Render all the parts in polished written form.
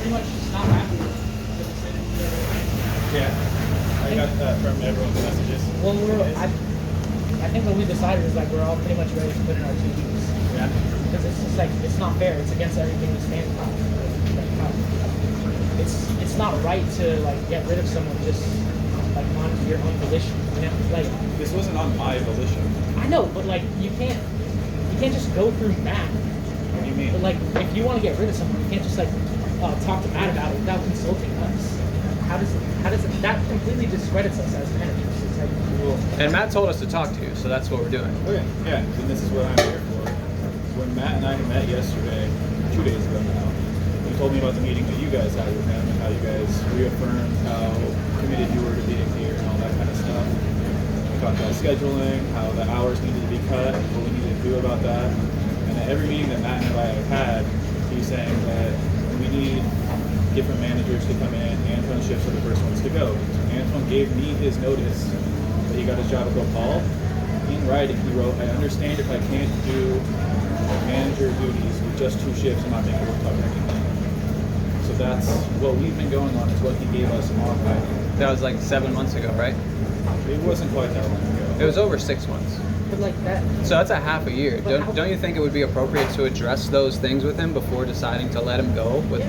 pretty much just not happy with the decision. Yeah, I got that from everyone's messages. Well, I think what we decided is like we're all pretty much ready to put in our 2 weeks. Yeah. Because it's just like it's not fair. It's against everything we stand for. It's not right to like get rid of someone just like on your own volition. You know, like This wasn't on my volition. I know, but like you can't just go through Matt. What do you mean? But like if you want to get rid of someone, you can't just like talk to Matt about it without consulting us. How does it that completely discredits us as managers? It's like, And Matt told us to talk to you, so that's what we're doing. Okay, yeah, and this is what I'm here for. When Matt and I met yesterday, 2 days ago now, he told me about the meeting that you guys had with him and how you guys reaffirmed how committed you were to being here and all that kind of stuff. We talked about scheduling, how the hours needed to be cut, what we needed to do about that. And at every meeting that Matt and I have had, he's saying that we need different managers to come in. Antoine's shifts are the first ones to go. Antoine gave me his notice that he got his job at Gopal. In writing, he wrote, I understand if I can't do manager duties with just 2 shifts, I'm not being able to cover anything. So that's what we've been going on, is what he gave us on writing. That was like 7 months ago, right? It wasn't quite that long ago. It was over 6 months. but like that. So that's a half a year. Don't you think it would be appropriate to address those things with him before deciding to let him go? With,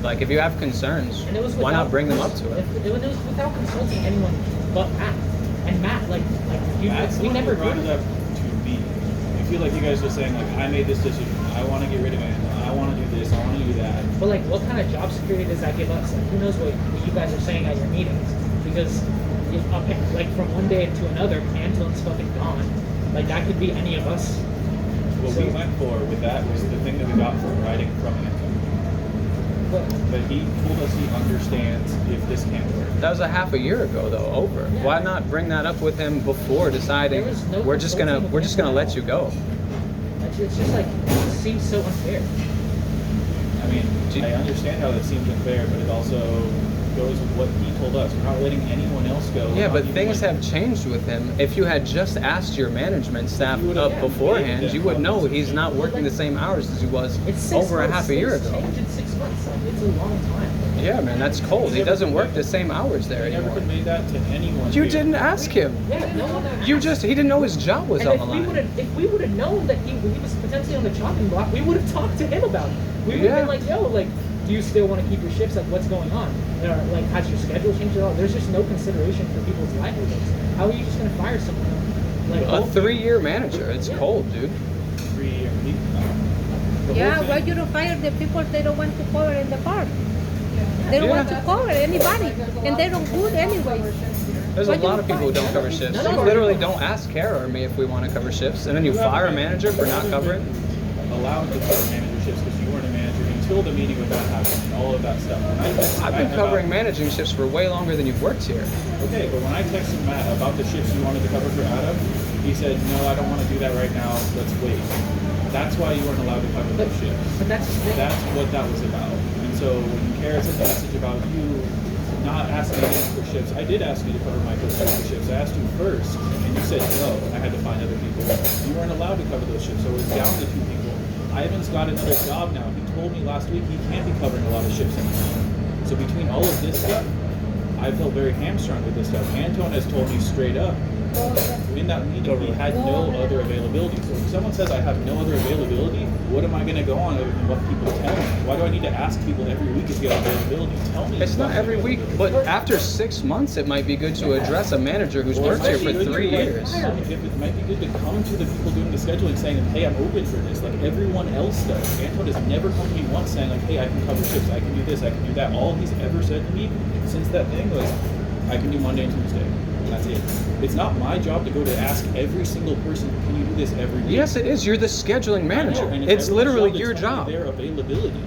like, if you have concerns, And it was why not bring them up to him? It was without consulting anyone but Matt. And Matt, we never brought it up to me. I feel like you guys were saying, like, I made this decision. I want to get rid of it. I want to do this. I want to do that. But like, what kind of job security does that give us? Like, who knows what you guys are saying at your meetings? Because, like, from one day to another, Antoine's fucking gone. Like, that could be any of us. What we went for with that was the thing that we got from writing from Antone. But he told us he understands if this can't work. That was a half a year ago, though. Over. Yeah. Why not bring that up with him before deciding we're just gonna let you go? It's just like, it seems so unfair. I mean, I understand how that seems unfair, but it also goes with what he told us. We're not letting anyone else go. Yeah, but things have changed with him. If you had just asked your management staff up beforehand, you would know he's not working the same hours as he was over a half a year ago. It's changed in 6 months. Like, it's a long time. Yeah, man, that's cold. He doesn't work the same hours there He never anymore. conveyed that to anyone. You didn't ask him. Yeah, no one He didn't know his job was on the line. If we would have known that he was potentially on the chopping block, we would have talked to him about it. We would have been like, yo, like, do you still want to keep your shifts? Like, what's going on? Or, like, has your schedule changed at all? There's just no consideration for people's livelihoods. How are you just going to fire someone? Like, A 3-year manager. It's cold, dude. 3 year week. Yeah, why you don't fire the people they don't want to cover in the park? They don't want to cover anybody, and they don't good anyway. There's a lot of people who don't cover shifts. You literally don't ask Kara or me if we want to cover shifts, and then you fire a manager for not covering. Allowed to cover manager shifts because you weren't a manager until the meeting with that happened and all of that stuff. I've been covering managing shifts for way longer than you've worked here. Okay, but when I texted Matt about the shifts you wanted to cover for Adam, he said, no, I don't want to do that right now. Let's wait. That's why you weren't allowed to cover those shifts. But that's what that was about. And so when Kara sent the message about you not asking me for shifts, I did ask you to cover my shifts. I asked you first, and you said no. I had to find other people. You weren't allowed to cover those shifts, so it was down to 2 people. Ivan's got another job now. He told me last week he can't be covering a lot of shifts anymore. So between all of this stuff, I felt very hamstrung with this stuff. Antone has told me straight up, in that meeting, he had no other availability. So if someone says I have no other availability, what am I going to go on other than what people tell me? Why do I need to ask people every week if you have availability? Tell me. It's not every week, but after 6 months, it might be good to address a manager who's worked here for 3 years. It might be good to come to the people doing the scheduling saying, hey, I'm open for this, like everyone else does. Antone has never come to me once saying, like, hey, I can cover shifts, I can do this, I can do that. All he's ever said to me since that thing was, I can do Monday and Tuesday. That's it. It's not my job to go to ask every single person, can you do this every week? Yes, it is. You're the scheduling manager. It's literally your job. Their availability.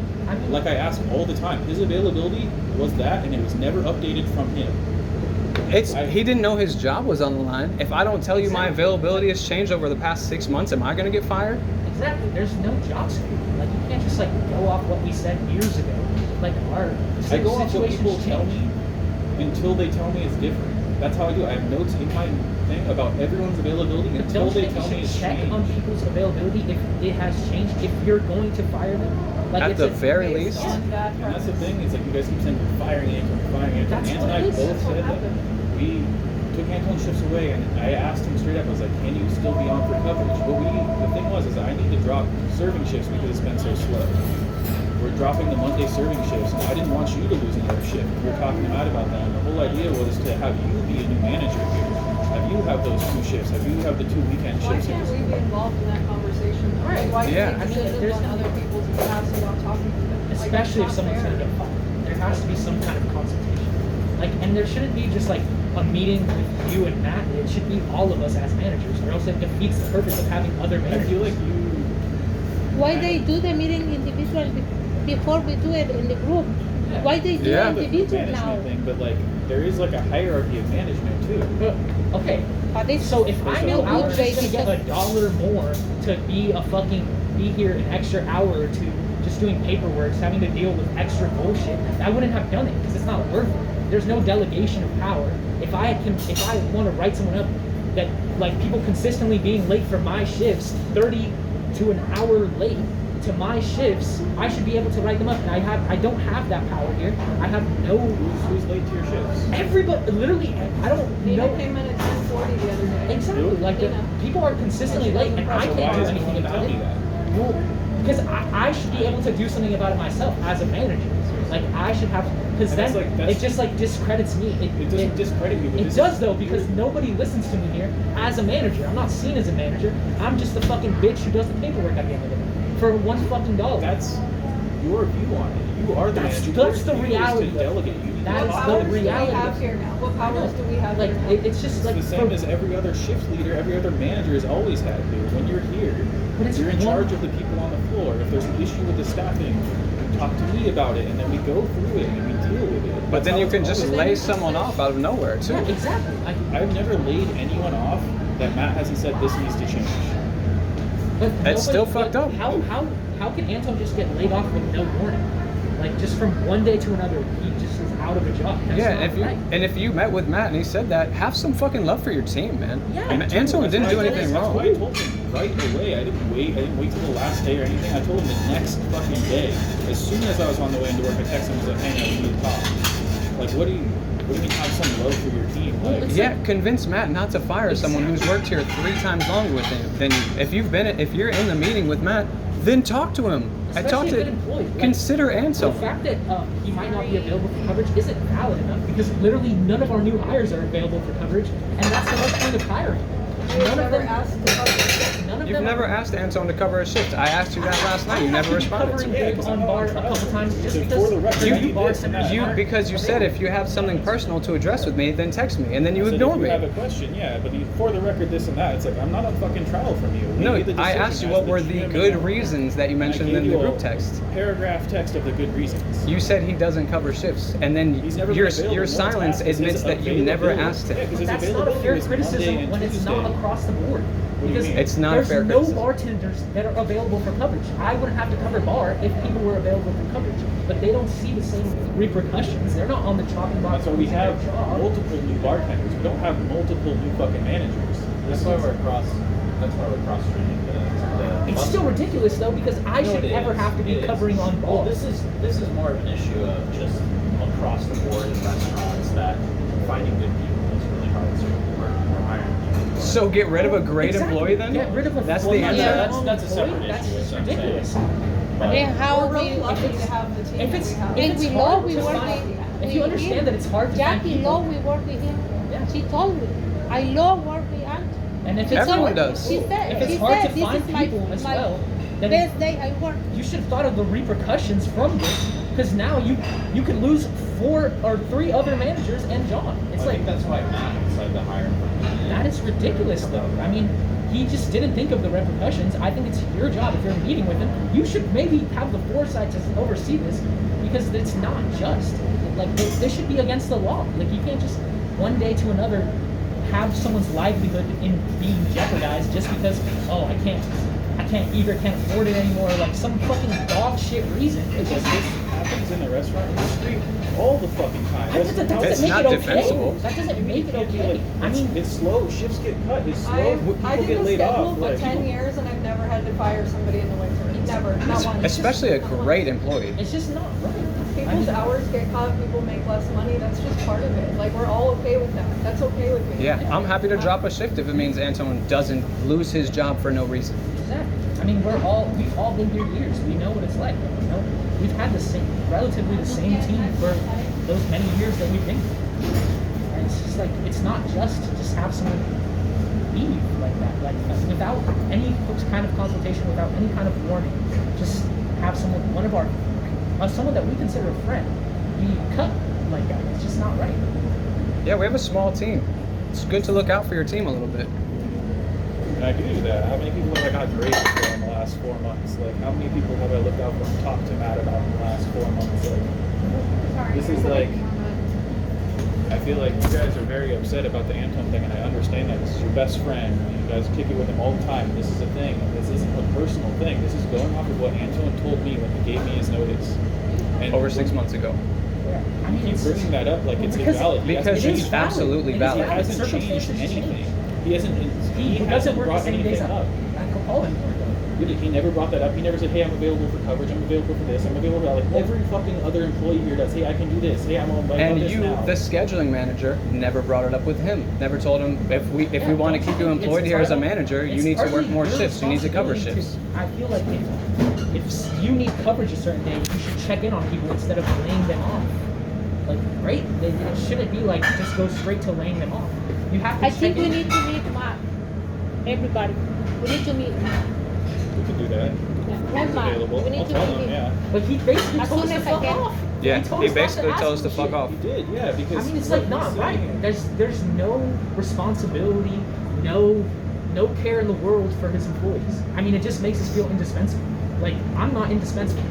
Like I ask all the time, his availability was that, and it was never updated from him. He didn't know his job was on the line. If I don't tell you my availability has changed over the past 6 months, am I going to get fired? Exactly. There's no job security. Like, you can't just, like, go off what we said years ago. Like, our I go off what people situation's tell changed. me until they tell me it's different. That's how I do it. I have notes in my thing about everyone's availability But until don't they you think tell me you it's should check changed. on people's availability if it has changed? If you're going to fire them, like At it's the a- very Based least. on that And that's the premise. thing, it's like you guys keep saying we're firing Anton, we're firing Anton. That's Anton what and I it is. both That's what said that happened. we took Anton's shifts away, and I asked him straight up, I was like, can you still be on for coverage? But the thing was, is I need to drop serving shifts because it's been so slow. We're dropping the Monday serving shifts, and I didn't want you to lose another shift. We were talking about that, and the whole idea was to have you be a new manager here. Have you have those 2 shifts? Have you have the 2 weekend Why shifts? can't we be involved in that conversation? Though? Right. Like, why Yeah. do I we mean, make decisions there's- on other people's behalf so we're not talking to them? Like, especially if that's someone's not going to fair. get fired. There has to be some kind of consultation. Like, and there shouldn't be just like a meeting with you and Matt. It should be all of us as managers, or else it defeats the purpose of having other I managers. feel like you. Why they do the meeting individual before we do it in the group? Yeah. Why they do Yeah. it The individual management now? thing, but like there is like a hierarchy of management too. But, okay, But it's so if I knew no I good was way just gonna get because $1 more to be here an extra hour or two, just doing paperwork, having to deal with extra bullshit, I wouldn't have done it because it's not worth it. There's no delegation of power. If I want to write someone up that like people consistently being late for my shifts, 30 to an hour late to my shifts, I should be able to write them up. And I don't have that power here. I have no. Who's late to your shifts? Everybody, literally, I don't Nina know. came in at 10:40 the other day. Exactly. Like the, Nina. people are consistently late, and I So can't why do doesn't anything anyone about tell me it. that? Well, because I should be able to do something about it myself as a manager. Like I should have, because And then that's like- that's- it just like discredits me. It doesn't discredit you. But It this does is- though, because nobody listens to me here as a manager. I'm not seen as a manager. I'm just the fucking bitch who does the paperwork at the end of the day for $1 That's your view on it. You are the That's- manager. that's Your the view is reality, to though. delegate. You need That's to What the powers do we reality. have here now? What powers do we have Like here now? it's just It's like the same for- as every other shift leader, every other manager has always had to. When you're here, But it's you're in one- charge of the people on the floor. If there's an issue with the staffing, you talk to me about it, and then we go through it and we deal with it. But then That's you how can it's just always lay been. someone off out of nowhere too. Yeah, exactly. Like, I've never laid anyone off that Matt hasn't said this needs to change. but That's still nobody- fucked up. How can Anton just get laid off with no warning? Like just from one day to another, he just is out of a job. That's Yeah, not if you right. and if you met with Matt and he said that, have some fucking love for your team, man. Yeah, and dude, Anton That's didn't why do I told anything him- That's wrong. why I told him right away. I didn't wait till the last day or anything. I told him the next fucking day. As soon as I was on the way into work, I texted him and was like, hey, man, we need to talk. Like, what do you mean have some love for your team? Well, Like, it's Yeah, convince Matt not to fire someone who's worked here 3 times longer with him than you. If you're in the meeting with Matt, then talk to him. I Especially talked a to good employee. Like, consider The Anton. fact that he might not be available for coverage isn't valid enough because literally none of our new hires are available for coverage, and that's the whole point of hiring. You've None of never them. asked to cover it. None of You've them never are- asked Anton to cover a shift. I asked you that last night. You never responded to Covering me. Yeah, Dave 'cause on I'm bar on a trial. couple times just So because for the record, there's I new need bars this and and that. You because you said if you have something personal to address with me, then text me, and then you I said, ignore if me. you have a question, yeah, but for the record, this and that. It's like I'm not on fucking trial from you. We No, made the I decision asked you as what the were the GM good and reasons that you I mentioned gave in the you group a text. Paragraph text of the good reasons. You said he doesn't cover shifts, and then He's never your been available. your No one's silence asked. It admits says that you never availability. asked Yeah, him. 'cause his that's not a availability fair was Monday criticism and when it's not Tuesday. across the board. do you Because mean? It's not a there's fair no criticism. bartenders that are available for coverage. I wouldn't have to cover bar if people were available for coverage, but they don't see the same repercussions. They're not on the chopping block. That's why we losing have their job. multiple new bartenders. We don't have multiple new fucking managers. That's why we're cross training the It's still ridiculous though because I No, should it never is. have to be It is. covering on Well, bar. this is more of an issue of just across the board in restaurants that finding good people is really hard. So we're hiring people. So get rid of a great Exactly. employee then? Get rid of a That's well, the not answer. a Yeah, wrong that's a separate employee. That's issue, just is what I'm saying. ridiculous. But And how We're really we lucky to have the team If that it's we have. if and it's we hard know we to work find- with if you understand that it's hard to find Jackie people, Law we work with him. Yeah. She told me. I love work with Anton. and if She it's Everyone hard, does. She said if it's she hard said to this find is my, people as my well, then best day I work. you should have thought of the repercussions from this because now you could lose 4 or 3 other managers and John. It's I like think that's why Matt decided to hire him. that is ridiculous though. I mean, he just didn't think of the repercussions. I think it's your job if you're meeting with him. You should maybe have the foresight to oversee this because it's not just. Like this should be against the law. Like you can't just one day to another have someone's livelihood in being jeopardized just because I can't afford it anymore. Like some fucking dog shit reason. It's just happens in the restaurant industry all the fucking time. That doesn't It's make not it okay. defensible. That doesn't make it okay. I mean, it's slow. Shifts get cut. It's slow. I People did get the laid schedule off. for Like, 10 years and I've never had to fire somebody in the winter. Never. Not once. Especially a great employee. it's just not right. People's hours get cut, people make less money, that's just part of it. Like, we're all okay with that. That's okay with me. Yeah, I'm happy to drop a shift if it means Anton doesn't lose his job for no reason. Exactly. I mean, we've all been here years. We know what it's like. You know, we've had relatively the same team for those many years that we've been here. And it's just like, it's not just to just have someone leave like that, like without any kind of consultation, without any kind of warning. Just have someone, someone that we consider a friend, be cut like that. It's just not right. Yeah, we have a small team. It's good to look out for your team a little bit. and I do that. How many people have I got graded for in the last 4 months? Like, how many people have I looked out for and talked to Matt about in the last 4 months? Like, this is like, I feel like you guys are very upset about the Anton thing, and I understand that. This is your best friend. You guys kick it with him all the time. This is a thing. This isn't a personal thing. This is going off of what Anton told me when he gave me his notice. And Over 6 months ago. Yeah. I mean, keep it's bringing that up like it's invalid. He Because hasn't it's changed- absolutely It is valid. He hasn't changed Circumstances anything. change. He hasn't. He hasn't doesn't work the brought same anything days up. I can call him more though. Really, he never brought that up. He never said, "Hey, I'm available for coverage. I'm available for this. I'm available for that." Like every fucking other employee here does. Hey, I can do this. Hey, I'm on And this you, now. the scheduling manager, never brought it up with him. Never told him if we want to keep you employed here as a manager, you need to work more shifts. You need to cover shifts. I feel like if you need coverage a certain day, you should check in on people instead of laying them off. Like, right? It shouldn't be like just go straight to laying them off. You have to I check think we in. need to meet Mark. Everybody. We need to meet Mark. We can do that. Right, He's Mark. available. We need I'll to tell meet him. him. Yeah. But he basically As told us soon to as I fuck can. off. Yeah, told he us not basically ask told us to him fuck shit. off. He did. Yeah, because I mean, it's what like not he's right. saying- There's no responsibility, no care in the world for his employees. I mean, it just makes us feel indispensable. Like, I'm not indispensable.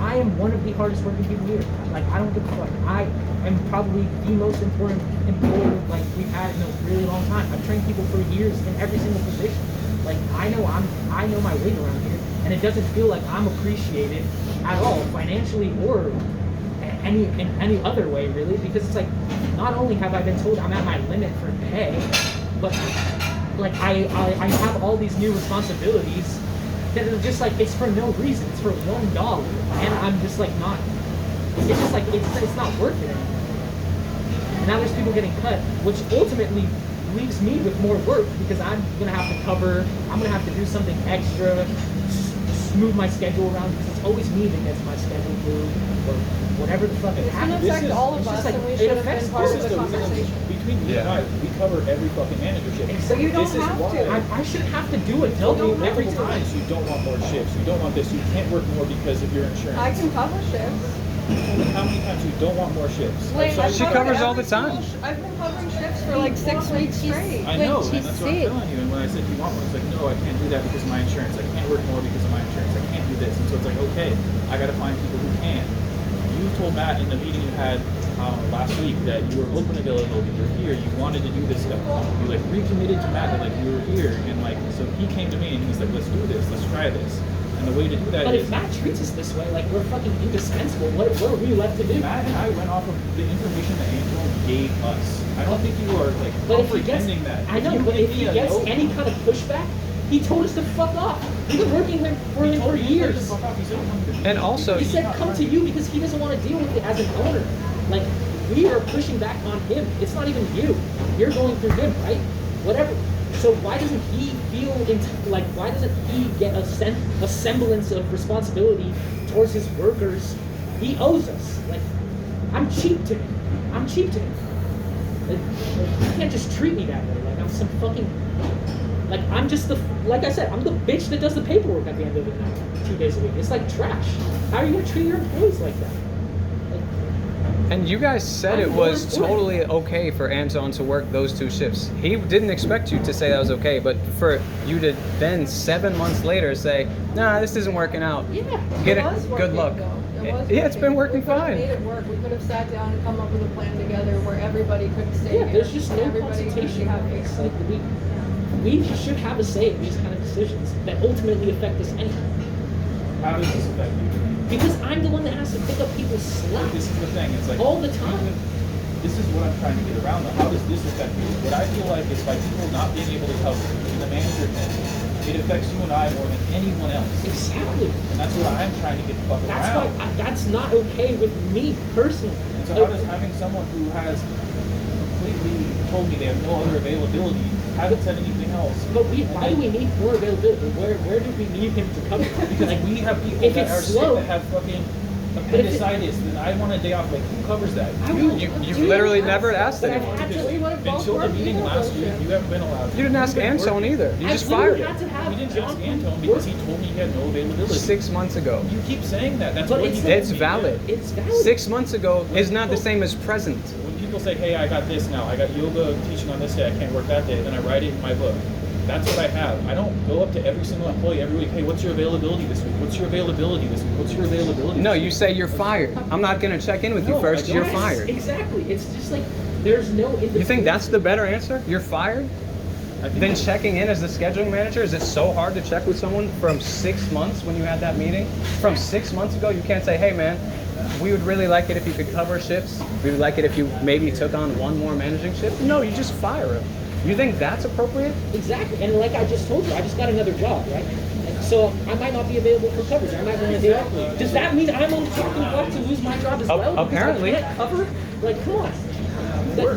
I am one of the hardest working people here. Like, I don't give a fuck. I am probably the most important employee like we've had in a really long time. I've trained people for years in every single position. Like, I know my weight around here, and it doesn't feel like I'm appreciated at all, financially or in any other way, really, because it's like, not only have I been told I'm at my limit for pay, but like I have all these new responsibilities that are just like, it's for no reason. It's for $1, and I'm just like not. It's just like it's not worth it anymore. And now there's people getting cut, which ultimately leaves me with more work because I'm gonna have to cover. I'm gonna have to do something extra, smooth my schedule around because it's always me that gets my schedule moved or whatever the fuck it It's gonna happens. affect all of It's just us, like, and we it should have affects been part all of This the is the reason conversation. between you Yeah. and I, we cover every fucking managership. Exactly. You don't This is have why. to. I shouldn't have to do a Told double me every multiple time. times you don't want more shifts. You don't want this. You can't work more because of your insurance. I can cover shifts. How many times you don't want more shifts? Like, I've She told you covers that. all the time. I've been covering shifts for like 6 weeks straight. I know, When and that's what I'm she's telling you. And when I said you want one, it's like, no, I can't do that because of my insurance. I can't work more because of my insurance. I can't do this. And so it's like, okay, I got to find people who can. You told Matt in the meeting you had last week that you were open available, that you're here, you wanted to do this stuff. You like recommitted to Matt that like you were here, and like so he came to me and he's like, let's do this, let's try this. And the way to do that But is if Matt treats us this way, like we're fucking indispensable, what are we left to do? Matt and I went off of the information that Angelo gave us. I don't think you are like But if he gets, comprehending that. I know, You but give if me he a gets no- any kind of pushback, he told us to fuck off. We've been working here for He him told for me to years. fuck off. He said, "Come to me." And also, He said come to you because he doesn't want to deal with it as an owner. Like, we are pushing back on him. It's not even you. You're going through him, right? Whatever. So why doesn't he feel like? Why doesn't he get a semblance of responsibility towards his workers? He owes us. Like, I'm cheap to him. I'm cheap to him. Like, you can't just treat me that way. Like I'm some fucking. Like I'm just like I said, I'm the bitch that does the paperwork at the end of the night, 2 days a week. It's like trash. How are you gonna treat your employees like that? Like, and you guys said it was totally okay for Anton to work those 2 shifts. He didn't expect you to say that was okay, but for you to then 7 months later say, nah, this isn't working out. yeah. Get It it. was Good working, luck. though. It was Yeah, it's been working We could have fine. made it work. We could have sat down and come up with a plan together where everybody could stay Yeah, here. there's just no Everybody could be consultation. happy. It's like we should have a say in these kind of decisions that ultimately affect us anyway. how does this affect you? Because I'm the one that has to pick up people's slack This is the thing. It's like all the time. This is what I'm trying to get around. How does this affect you? What I feel like is by people not being able to cover in the manager thing, it affects you and I more than anyone else. Exactly. And that's what I'm trying to get the fuck That's around. why that's not okay with me personally. And so how does having someone who has completely told me they have no other availability, haven't said anything else? But why do we need more availability? Where do we need him to cover? Because Like, we have people if that it's are slow- sick that have fucking But if it- appendicitis, then I want a day off. Like, who covers that? I You. will- You literally never asked But I've anyone. had to. Until the meeting last week, you haven't been allowed. You didn't ask Antone either. You just fired had him to have We didn't John ask Antone because he told me he had no availability. 6 months ago. You keep saying that. That's But what it's- he told It's me. valid. It's valid. 6 months ago is not the same as present. When people say, hey, I got this now, I got yoga teaching on this day, I can't work that day, then I write it in my book. That's what I have. I don't go up to every single employee every week, hey, what's your availability this week? What's your availability this week? What's your availability No, this you week? say you're fired. I'm not going to check in with you No, first. I don't. You're Yes, fired. Exactly. It's just like there's no. You think that's the better answer? You're fired? I think Then checking in as the scheduling manager, is it so hard to check with someone from 6 months when you had that meeting? From 6 months ago, you can't say, hey man, we would really like it if you could cover shifts. We would like it if you maybe took on one more managing shift. No, you just fire him. You think that's appropriate? Exactly. And like I just told you, I just got another job, right? And so I might not be available for coverage. I might want to do it. Does that mean I'm on the chopping block to lose my job as well? Because Apparently. I can't cover? Like, come on.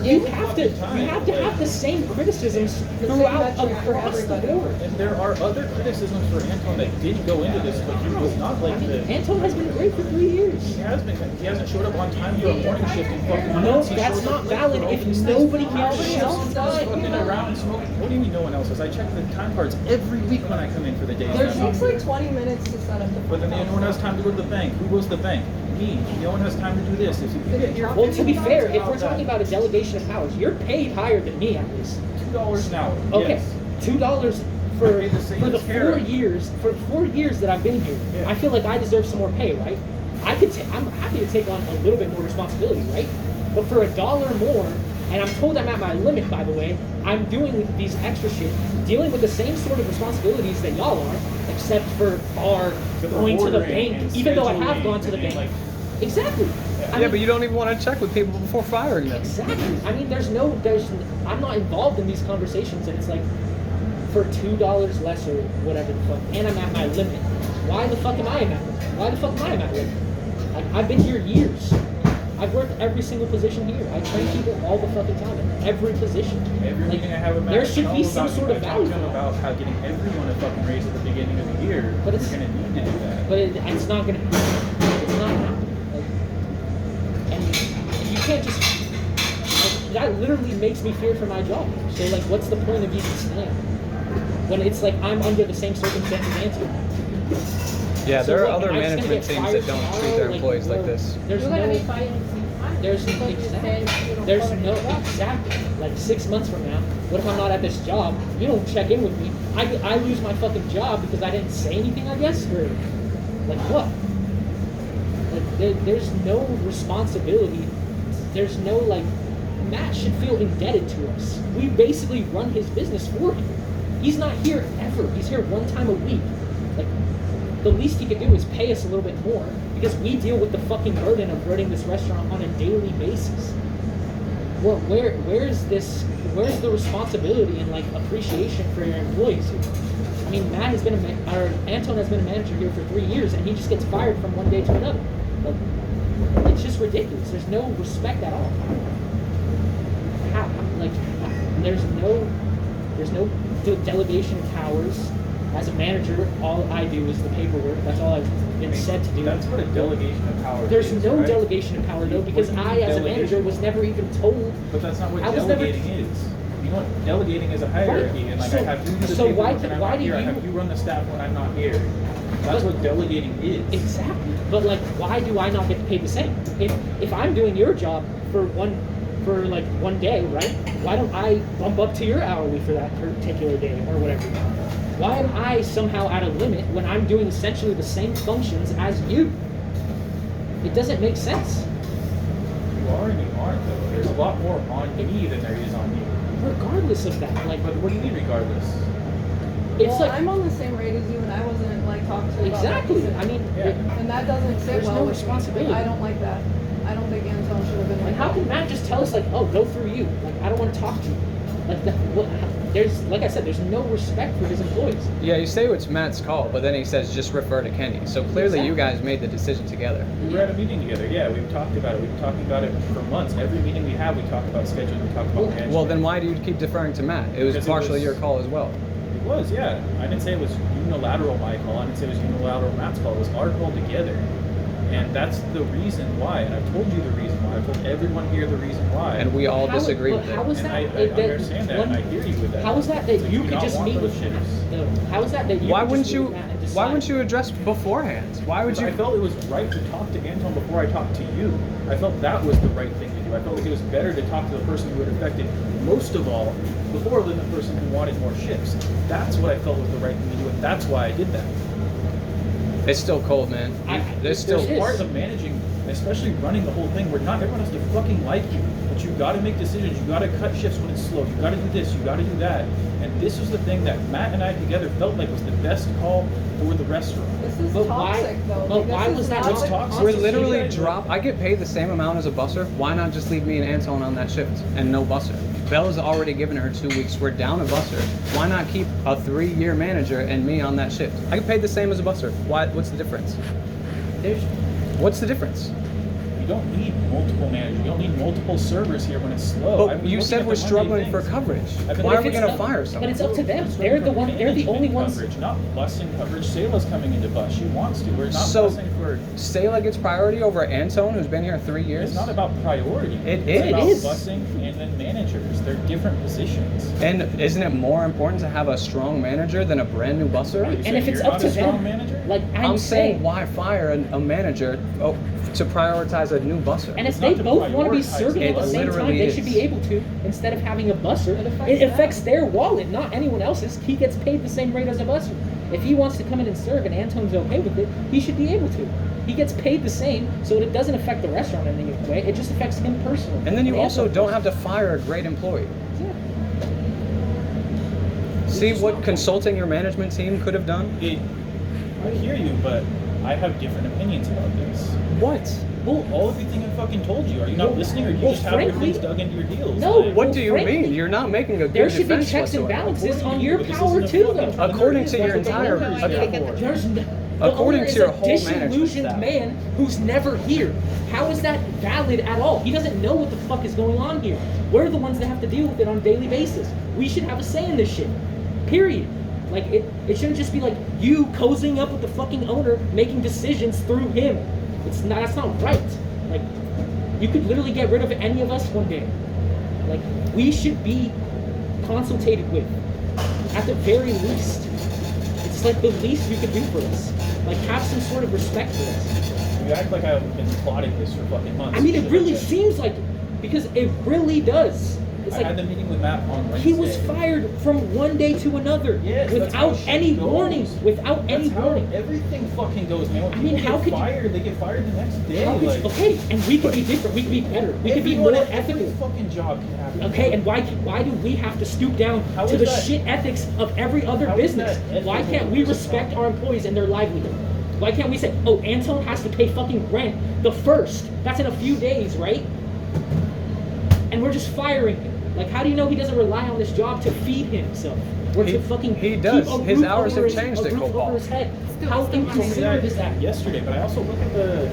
You have to have the same criticisms throughout across the board. And there are other criticisms for Anton that didn't go into this, but he was not like I mean, this. Anton has been great for 3 years. He has been. He hasn't showed up on time to a morning shift in fucking No, months. He that's shows up not late valid for if all these nobody things. can He's show just up. fucking around smoking. What do you mean no one else does? I check the time cards every week when I come in for the day. It takes like 20 minutes to set up the. But then no one has time to go to the bank. Who goes to the bank? Me. No one has time to do this. If you get here, Well, to be fair, if we're talking about a delegation of powers, you're paid higher than me at least. $2 an hour. Okay, Yes. $2 for I paid the same for the as Kara. 4 years. For 4 years that I've been here, Yeah. I feel like I deserve some more pay, right? I'm happy to take on a little bit more responsibility, right? But for $1 more, and I'm told I'm at my limit, by the way, I'm doing these extra shit, dealing with the same sort of responsibilities that y'all are, except for going to the ordering bank, and even though I have scheduling gone to the and, bank. like- Exactly. I Yeah, mean, but you don't even want to check with people before firing them. Exactly. I mean, I'm not involved in these conversations, and it's like, for $2 less or whatever the fuck, and I'm at my limit. Why the fuck am I at my limit? Why the fuck am I at my limit? I've been here years. I've worked every single position here. I train people all the fucking time in every position. Every Like, meeting I have with Matt, there should it's be all some about sort you. of I value talked to him for that. about how getting everyone a fucking raise at the beginning of the year. But we're it's- gonna need to do that. But it's not gonna happen. It's not happening. Like, and you can't just. Like, that literally makes me fear for my job. So like, what's the point of even staying? When it's like I'm under the same circumstances as you. Yeah, So there are what, other am I just gonna management get teams fired that don't treat tomorrow? their employees like or this. There's You're gonna be no. fired in 6 months. There's because you exactly. said you don't There's cover no the job. exactly. Like 6 months from now, what if I'm not at this job? You don't check in with me. I lose my fucking job because I didn't say anything, I guess, or like what? Like there's no responsibility. There's no like. Matt should feel indebted to us. We basically run his business for him. He's not here ever. He's here one time a week. Like the least he could do is pay us a little bit more because we deal with the fucking burden of running this restaurant on a daily basis. Well, where's the responsibility and like appreciation for your employees here? I mean, Matt has been Anton has been a manager here for 3 years, and he just gets fired from one day to another. Like, it's just ridiculous. There's no respect at all. How, like, there's no delegation of powers. As a manager, all I do is the paperwork. That's all I've been said to do. That's what a delegation of power There's is, no right? delegation of power though, because What do you I, mean as a delegation? manager, was never even told. But that's not what I was never- delegating is. You know what delegating is a hierarchy, and like So- I have you do the so why paperwork can- when I'm why not do here. I you- have you run the staff when I'm not here. That's But- what delegating is. Exactly. But like, why do I not get paid the same? If I'm doing your job for one day, right? Why don't I bump up to your hourly for that particular day or whatever? Why am I somehow at a limit when I'm doing essentially the same functions as you? It doesn't make sense. You are and you aren't though. There's a lot more on me than there is on you. Regardless of that, like, But what do you mean regardless? it's well, like I'm on the same rate as you, and I wasn't like talked to about exactly. that. I mean, And that doesn't sit there's well no with me. responsibility. I don't like that. I don't think Anton should have been like and how that. can Matt just tell us like, oh, go through you? Like, I don't want to talk to you. Like, there's like I said, there's no respect for his employees. Yeah, you say it's Matt's call, but then he says just refer to Kenny. So clearly you guys made the decision together. We were at a meeting together. Yeah, we've talked about it. We've been talking about it for months. Every meeting we have, we talk about scheduling. We talk about management. Well, then why do you keep deferring to Matt? It was Because it partially was- your call as well. It was, yeah. I didn't say it was unilateral my call. I didn't say it was unilateral Matt's call. It was our call together. And that's the reason why. And I've told you the reason why. I've told everyone here the reason why. And we all How- disagree but with it. how is And that? I understand that, and I hear you with that. How is that It's that like you do could not just want meet those with shifts. no, how is that that you Why could wouldn't just you? meet with Matt and decide? Why wouldn't you address beforehand? Why would you? I felt it was right to talk to Anton before I talked to you. I felt that was the right thing to do. I felt like it was better to talk to the person who had affected most of all before than the person who wanted more shifts. That's what I felt was the right thing to do, and that's why I did that. It's still cold, man. There's still. It is. Part of managing, especially running the whole thing, where not everyone has to fucking like you, but you got to make decisions. You got to cut shifts when it's slow. You got to do this. You got to do that. And this was the thing that Matt and I together felt like was the best call for the restaurant. This is But why- toxic, though. but Like, why this was is that not not the toxic? We're concept. literally I get paid the same amount as a busser. Why not just leave me and Anton on that shift and no busser? Bella's already given her 2 weeks. We're down a busser. Why not keep a 3-year manager and me on that shift? I get paid the same as a busser. Why? What's the difference? What's the difference? You don't need multiple managers. You don't need multiple servers here when it's slow. I've But been you looking said at we're the Monday struggling for things. coverage. I've been Why are looking we at going to But fire it's someone? up to them. It's They're the struggling for they're the only management ones. coverage, not busing coverage. Sayla's coming into bus. She wants to. We're not So busing for. Sayla gets priority over Anton, who's been here 3 years. It's not about priority. It it's is. about It is. busing and then managers. They're different positions. And isn't it more important to have a strong manager than a brand new busser? You And say if it's you're up not to a strong them, manager? like I'm saying, why fire a manager to prioritize a new busser? And if It's they not to both want to be prioritize serving at the it. same time, Literally they is. should be able to instead of having a busser. It It affects affects them. their wallet, not anyone else's. He gets paid the same rate as a busser. If he wants to come in and serve and Anton's okay with it, he should be able to. He gets paid the same, so it doesn't affect the restaurant in any way. It just affects him personally. And then you also Anton don't have to fire a great employee. Yeah. See what consulting your management team could have done? I hear you, but I have different opinions about this. What? Well, All everything I fucking told you. Are you not Well, listening, or do you well, just have your frankly- things dug into your heels? No, Like, What Well, do you frankly, mean? You're not making a good there should be defense checks and whatsoever. balances on According to your you, this power isn't a too, fucking- though. According to your That's what they entire- look okay. There's no, According the to owner your is whole a management disillusioned staff. man who's never here. How is that valid at all? He doesn't know what the fuck is going on here. We're the ones that have to deal with it on a daily basis. We should have a say in this shit. Period. Like it shouldn't just be like you cozying up with the fucking owner, making decisions through him. That's not right. Like you could literally get rid of any of us one day. Like we should be consultated with, at the very least. It's like the least you could do for us. Like have some sort of respect for us. You act like I've been plotting this for fucking months. I mean, it Should've really been. seems like it, because it really does. It's I had the like meeting with Matt on Wednesday. he was fired from one day to another Yes, that's how without shit any goes. warning. Without any That's how warning. everything fucking goes, man. When I mean, people how get could you- fired, they get fired the next day. How could like, you, okay, and we could be different. We could be better. We could be more everyone- every ethical. fucking job can happen. Okay, and why do we have to stoop down How to is the that- shit ethics of every other how is business? that Why ethical? can't we respect our employees and their livelihood? Why can't we say, oh, Anton has to pay fucking rent the first? That's in a few days, right? And we're just firing him. Like, how do you know he doesn't rely on this job to feed himself? Or He- to fucking he does. keep a His roof hours over have his- changed a at roof Cobalt. over his head. How I told you inconsiderate is that? yesterday, but I also look at the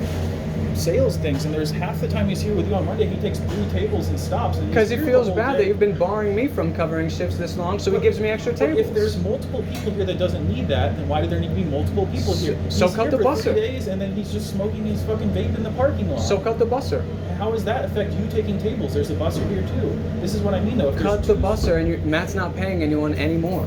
sales things, and there's half the time he's here with you on Monday, he takes 3 tables and stops. And he's Because he here the feels whole bad day. that you've been barring me from covering shifts this long, so he gives me extra But tables. if there's multiple people here that doesn't need that, then why do there need to be multiple people here? So He's cut here the for busser. 3 days, and then he's just smoking his fucking vape in the parking lot. So cut the busser. How does that affect you taking tables? There's a busser here too. This is what I mean though. If there's Cut the two- busser, and Matt's not paying anyone anymore.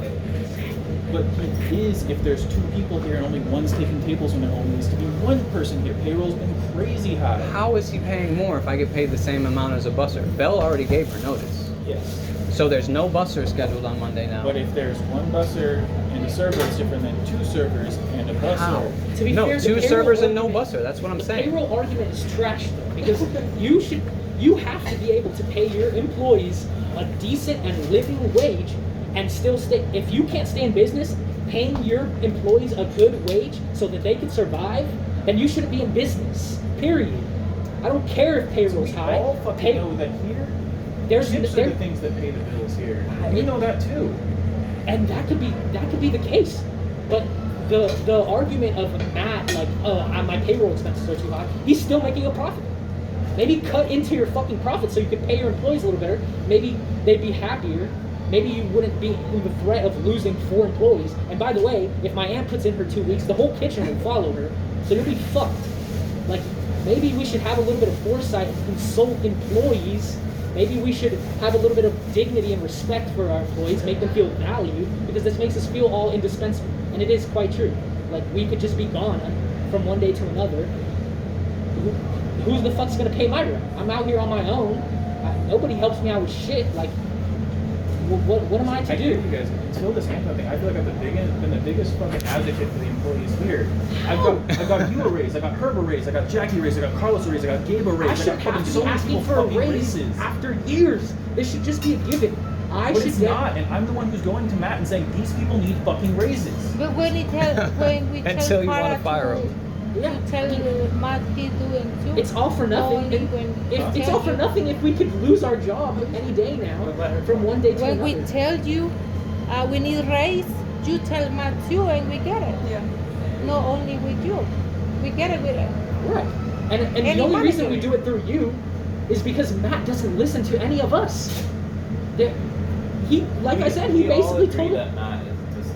But he is if there's 2 people here and only one's taking tables when there only needs to be 1 person here. Payroll's been crazy high. How is he paying more if I get paid the same amount as a busser? Belle already gave her notice. Yes. So there's no busser scheduled on Monday now. But if there's 1 busser and a server, it's different than 2 servers and a busser. How? To be No, fair, the 2 payroll servers and no argument- busser. That's what I'm The saying. payroll argument is trash though, because you have to be able to pay your employees a decent and living wage and still stay. If you can't stay in business, paying your employees a good wage so that they can survive, then you shouldn't be in business. Period. I don't care if payroll's We high. all fucking know that here, There's tips are the things that pay the bills here. We know that too. and that could be the case, but the argument of Matt, like, my payroll expenses are too high, he's still making a profit. Maybe cut into your fucking profit so you could pay your employees a little better. Maybe they'd be happier. Maybe you wouldn't be in the threat of losing 4 employees. And by the way, if my aunt puts in her 2 weeks, the whole kitchen will follow her. So you'll be fucked. Like, maybe we should have a little bit of foresight and consult employees. Maybe we should have a little bit of dignity and respect for our employees, make them feel valued, because this makes us feel all indispensable. And it is quite true. Like, we could just be gone from one day to another. Who's the fuck's gonna pay my rent? I'm out here on my own. Nobody helps me out with shit. Like, what am I to I do? hear you guys. Until this Anthem thing, I feel like I've been the biggest fucking advocate for the employees here. I got you a raise, I got Herb a raise, I got Jackie a raise, I got Carlos a raise, I got Gabe a I raise, I should got fucking have to so be many people asking for a fucking raise raises. after years. This should just be a given. But it's not, and I'm the one who's going to Matt and saying these people need fucking raises. But when we Until tell you wanna Farah fire to, him. Yeah. to tell Matt he's doing too. It's all for nothing. Only And when if we it's tell all for you. nothing if we could lose our job any day now, from one day to When another. we tell you we need raise, you tell Matt too, and we get it. Yeah. Not only with you, we get it with it. Right. And the Any only reason we manager. do it through you is because Matt doesn't listen to any of us. He, like I said, he We all basically agree told that Matt is just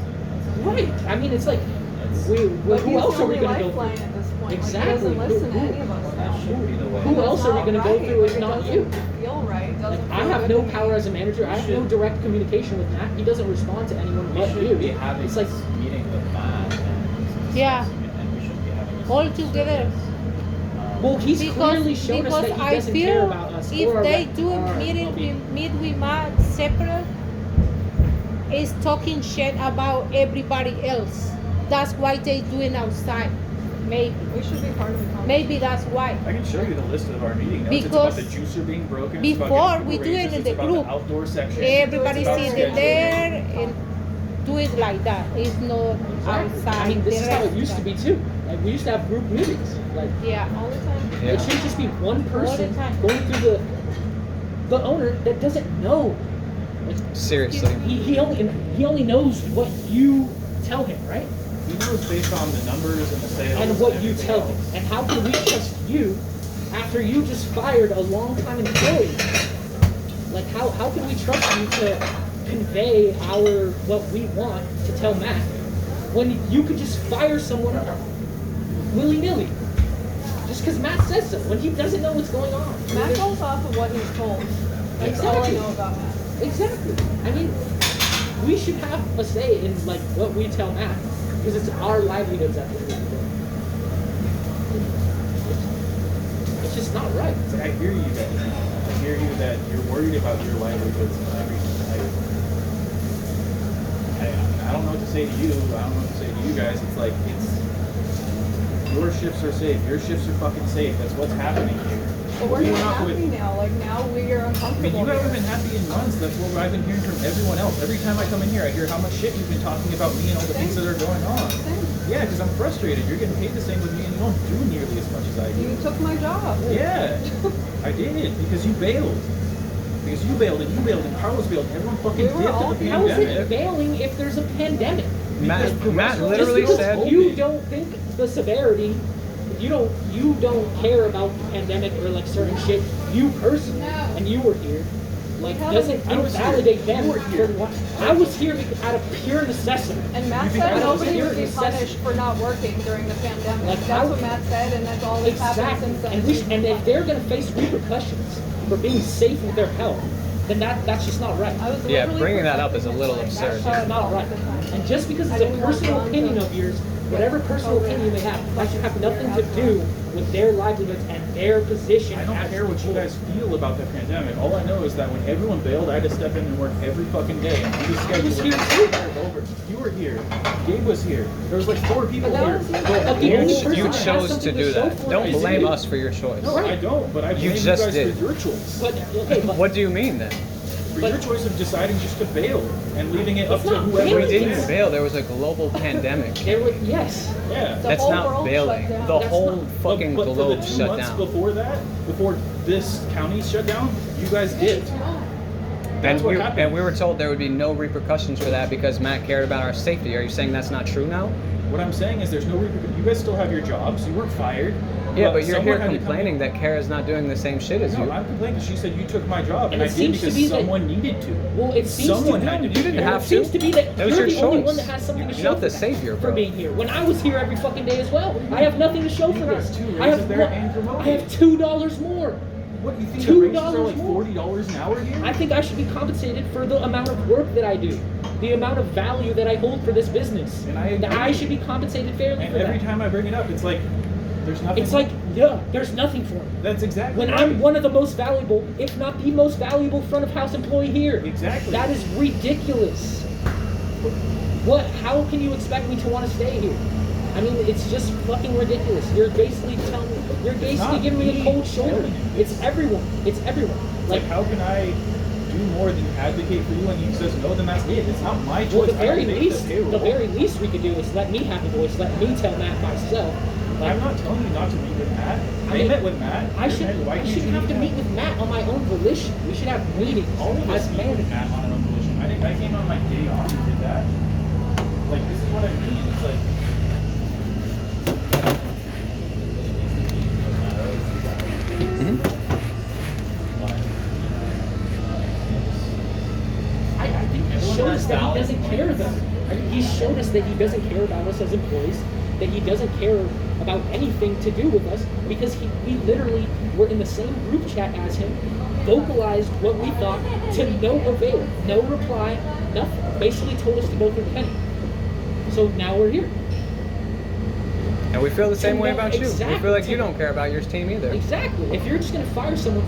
right. I mean, it's like that's, But who he's else the are we only going to go lifeline through? at this point. Exactly. Like, he doesn't listen to Who- any of us that now. should be the way. Who That's else are we not gonna go right. through if Like, it not doesn't you? Feel right. It Like, doesn't I feel have good no to me. power as a manager. I have no direct communication with Matt. He doesn't respond to anyone We but should you. be having It's like, this meeting with Matt and Yeah. and we should be having this All together. well, he's Because, clearly shown us because that he I doesn't feel care about us. if or they our- do our a meeting well-being. meet with Matt separate, is talking shit about everybody else. That's why they doing outside. Maybe. We should be part of the conversation. Maybe that's why. I can show you the list of our meeting notes. It's about the Because juicer being broken. before it's about getting we do raises, it in it's the about group. outdoor section. Everybody It's about sitting scheduling. there and do it like that. It's not outside. I mean, this the is how it rest used to of be it. too. Like, we used to have group meetings. Like, Yeah. All the time. Yeah. it should just be one person time. going through the owner that doesn't know. Like, Seriously. he only knows what you tell him, right? He knows based on the numbers and the sales And what you everything tell him. else. And how can we trust you after you just fired a long-time employee? Like, how can we trust you to convey what we want to tell Matt when you could just fire someone willy-nilly? Just because Matt says so, when he doesn't know what's going on. Matt goes off of what he's told. That's all I Exactly. know about Matt. Exactly. I mean, we should have a say in like what we tell Matt, because it's our livelihoods at the end of the day. It's just not right. It's like, I hear you guys. I hear you that you're worried about your livelihoods and everything. I don't know what to say to you. I don't know what to say to you guys. It's like, your shifts are safe. Your shifts are fucking safe. That's what's happening here. But we're You're not not with- happy now. Like, now we are I mean, uncomfortable. you haven't here. been happy in months. That's what I've been hearing from everyone else. Every time I come in here, I hear how much shit you've been talking about me and all the things that are going on. Same. Yeah, because I'm frustrated. You're getting paid the same with me, and you don't do nearly as much as I do. You took my job. Yeah, I did because you bailed. Because you bailed and Carlos bailed. Everyone fucking We were dipped all in the How is it pandemic. bailing if there's a pandemic? Matt, Because the Matt restaurant literally Just said, because you don't think the severity, you don't care about the pandemic or like certain shit. You personally, and you were here, like doesn't I was here. invalidate them. You were here. For what? I was here out of pure necessity. And Matt You think said I was nobody here would be necessity? punished for not working during the pandemic. Like, that's how- what Matt said, and that's all that's happened Exactly. since then. And if they're gonna face repercussions for being safe with their health, then that's just not right. I was Yeah, literally bringing that up is a protecting little his absurd. life. That's just not right. And just because it's a personal opinion of yours, whatever personal opinion you may have, that should have nothing to do with their livelihoods and their position. I don't as care what you people. guys feel about the pandemic. All I know is that when everyone bailed, I had to step in and work every fucking day and do the schedule. was here and too. it over. You were here. Gabe was here. There was like 4 people But that here. was you. But the you, only ch- person you that has chose to something do show that. for Don't it is blame you. us for your choice. No, I don't. But I blame You just guys did. for your choice. But okay, but What do you mean then? for But- your choice of deciding just to bail and leaving it up It's to not whoever. bailing. We didn't can. bail. There was a global pandemic. There were, yes. Yeah. The That's whole not world bailing. shut down. The That's whole not- fucking but for globe the 2 shut months down. before that, before this county shut down, you guys dipped. That's what happened. And we were told there would be no repercussions for that because Matt cared about our safety. Are you saying that's not true now? What I'm saying is there's no repercussions. You guys still have your jobs. You weren't fired. Yeah, but you're someone here had to come complaining in. that Kara's not doing the same shit as No, you. I'm complaining because she said you took my job, And and I it did seems to because be that- someone needed to. Well, it seems Someone to had to be. do You didn't it. have It seems to. to be that That was you're your the only choice. one that has something to You're show not the for savior, for bro. being here. When I was here every fucking day as well, I have nothing to show You for got this. 2 I raises have there one- and promoted. I have $2 more. What, you think the $2 raises are like more. $40 an hour here? I think I should be compensated for the amount of work that I do, the amount of value that I hold for this business. And I agree. I should be compensated fairly And for every that. time I bring it up, it's like there's nothing. It's like, yeah, there's nothing for me. That's exactly When right. I'm one of the most valuable, if not the most valuable front of house employee here. Exactly. That is ridiculous. What? How can you expect me to want to stay here? I mean, it's just fucking ridiculous. You're basically telling me, you're basically not giving me a me cold shoulder. telling you. It's everyone. It's everyone. Like, how can I do more than advocate for you? And he says no, then that's it. It's not my choice. well, the I don't very make least, payroll. the very least we could do is let me have a voice. Let me tell Matt myself. Like, I'm not telling you not to meet with Matt. I They mean, met with Matt. I You're should. mad. Why I can't shouldn't you have to meet with Matt on my own volition. We should have meetings All of us as meet with managers. Matt on our own volition. I came on my day off and did that. Like, this is what I mean. It's like. I think he showed us that he doesn't care though. I mean, he showed us that he doesn't care about us as employees, that he doesn't care about anything to do with us because we literally were in the same group chat as him, vocalized what we thought to no avail, no reply, nothing. Basically told us to go through Kenny. So now we're here. And we feel the same way about you. We Exactly. feel like you don't care about your team either. Exactly. If you're just gonna fire someone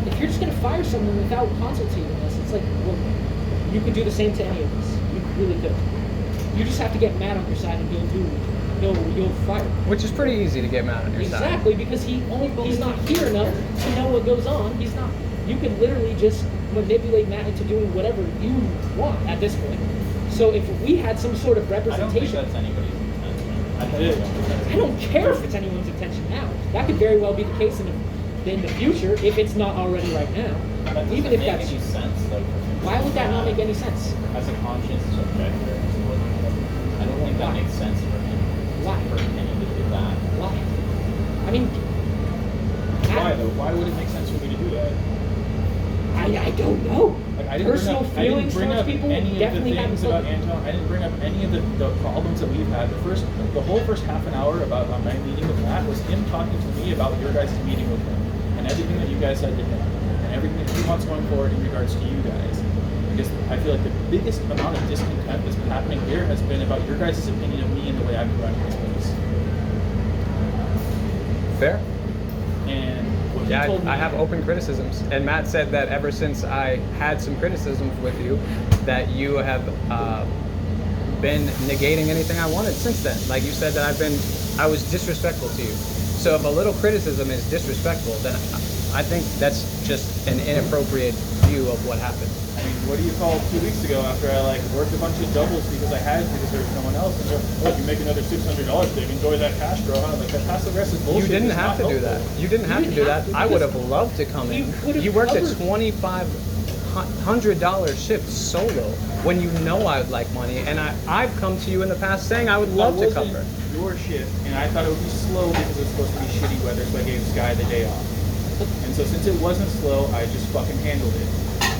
if you're just gonna fire someone without consulting us, it's like, well, you could do the same to any of us. You really could. You just have to get Matt on your side and you'll fire. Which is pretty easy to get Matt on your side. Exactly, because he's not here enough to know what goes on. He's not. You can literally just manipulate Matt into doing whatever you want at this point. So if we had some sort of I don't think representation, that's anybody's intention. I don't care if it's anyone's intention now. That could very well be the case in the future if it's not already right now. That doesn't Even if make that's any sense. Like, why would that not make any sense? as a conscious objector, I don't think that makes sense for him. Why? For him to do that. Why? I mean, Why though? Why would it make sense for me to do that? I don't know. Like, I didn't Personal bring up, feelings I didn't bring towards up people any of the definitely have things about Anton. I didn't bring up any of the problems that we've had. The whole first half an hour about my meeting with Matt was him talking to me about your guys' meeting with him and everything that you guys said to him and everything that he wants going forward in regards to you guys. Because I feel like the biggest amount of discontent that's been happening here has been about your guys' opinion of me and the way I've been running this place. Fair? And what he Yeah, told me, I have open criticisms. And Matt said that ever since I had some criticisms with you, that you have been negating anything I wanted since then. Like you said that I was disrespectful to you. So if a little criticism is disrespectful, then I think that's just an inappropriate view of what happened. I mean, what do you call 2 weeks ago after I like worked a bunch of doubles because I had to because there was no one else? And you're, oh, you make another $600, Dave. Enjoy that cash, bro. Huh? Like that passive aggressive bullshit. You didn't is have not to do that. helpful. You didn't have to do that. I would have loved to come in. You could've You worked a covered- $2,500 shift solo when you know I would like money, and I've come to you in the past saying I would love to That cover. wasn't your shift, and I thought it would be slow because it was supposed to be shitty weather, so I gave Sky the day off. And so since it wasn't slow, I just fucking handled it.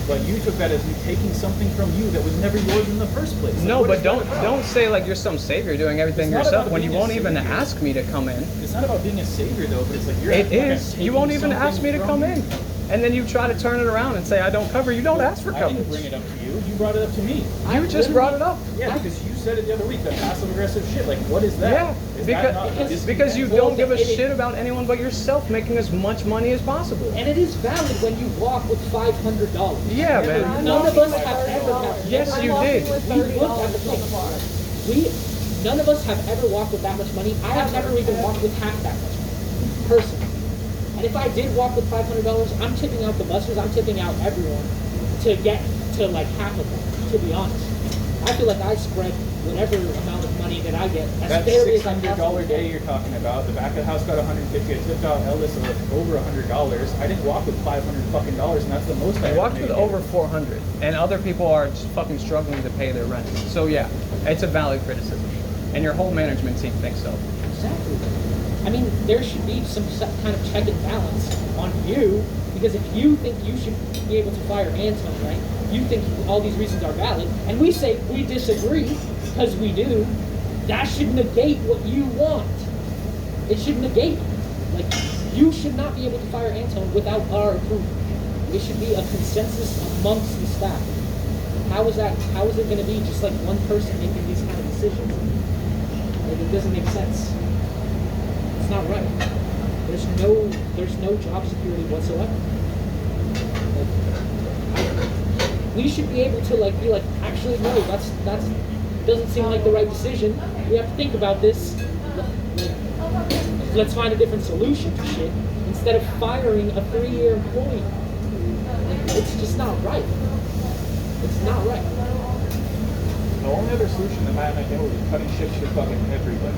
But you took that as me taking something from you that was never yours in the first place. Like, No, what but is that don't about? say like you're some savior doing everything It's not yourself about when you being a won't even savior. ask me to come in. It's not about being a savior though, but it's like you're It acting like I'm is. You taking won't even ask something me to from come you. in. And then you try to turn it around and say I don't cover. You don't ask for I coverage. didn't bring it up to you. You brought it up to me. You just brought it up. Yeah, because you said it the other week, that passive aggressive shit. Like, what is that? Yeah, Is that not because you discontent? don't give a it is- shit about anyone but yourself making as much money as possible. And it is valid when you walk with $500. Yeah, man. None of us have ever. Yes, I'm you walking did. with We $30 looked at the on the bar. None of us have ever walked with that much money. I have never even walked with half that much money, personally. And if I did walk with $500, I'm tipping out the buses, I'm tipping out everyone to get to like half of them, to be honest. I feel like I spread whatever amount of money that I get as That fairly as I $600 possibly day can. you're talking about, the back of the house got $150. I tipped out Ellis over $100. I didn't walk with $500 fucking dollars, and that's the most I I ever walked made. with over 400, and other people are just fucking struggling to pay their rent. So yeah, it's a valid criticism, and your whole management team thinks so. Exactly. I mean, there should be some kind of check and balance on you, because if you think you should be able to fire Anton, right? You think all these reasons are valid, and we say we disagree, because we do, that should negate what you want. It should negate. Like, you should not be able to fire Anton without our approval. It should be a consensus amongst the staff. How is it going to be just like one person making these kind of decisions? Like, it doesn't make sense. It's not right. There's no job security whatsoever. Like, we should be able to be like, actually no, that's doesn't seem like the right decision. We have to think about this. Let's find a different solution to shit instead of firing a 3-year employee. Like, it's just not right. It's not right. The only other solution that Matt and I came up with is cutting shifts for fucking everybody.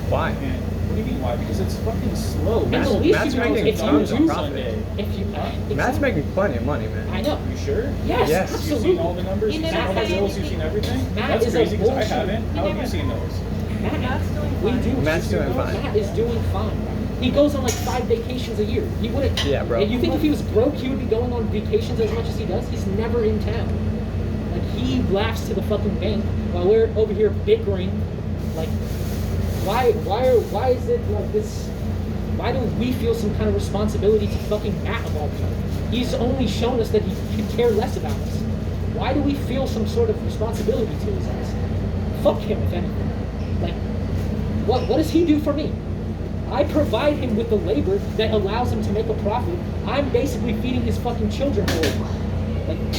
Why? And what do you mean why? Because it's fucking slow. And Matt's- the least Matt's you know is making if you tons of do profit. Sunday. if you Matt's exactly. making plenty of money, man. I know. You sure? Yes, Yes. You've absolutely. seen all the numbers? You've seen all the bills? You've seen everything? Matt That's is a crazy because I bullshit. haven't. How have you seen those? Matt's doing We fine. do. Matt's doing fine. Matt is doing fine. He goes on like 5 vacations a year. He wouldn't. Yeah, bro. And you think if he was broke, he would be going on vacations as much as he does? He's never in town. Like, he laughs to the fucking bank while we're over here bickering. Like, why is it like this? Why don't we feel some kind of responsibility to fucking Matt of all people? He's only shown us that he could care less about us. Why do we feel some sort of responsibility to his ass? Fuck him, if anything. Like, what does he do for me? I provide him with the labor that allows him to make a profit. I'm basically feeding his fucking children for it. Like,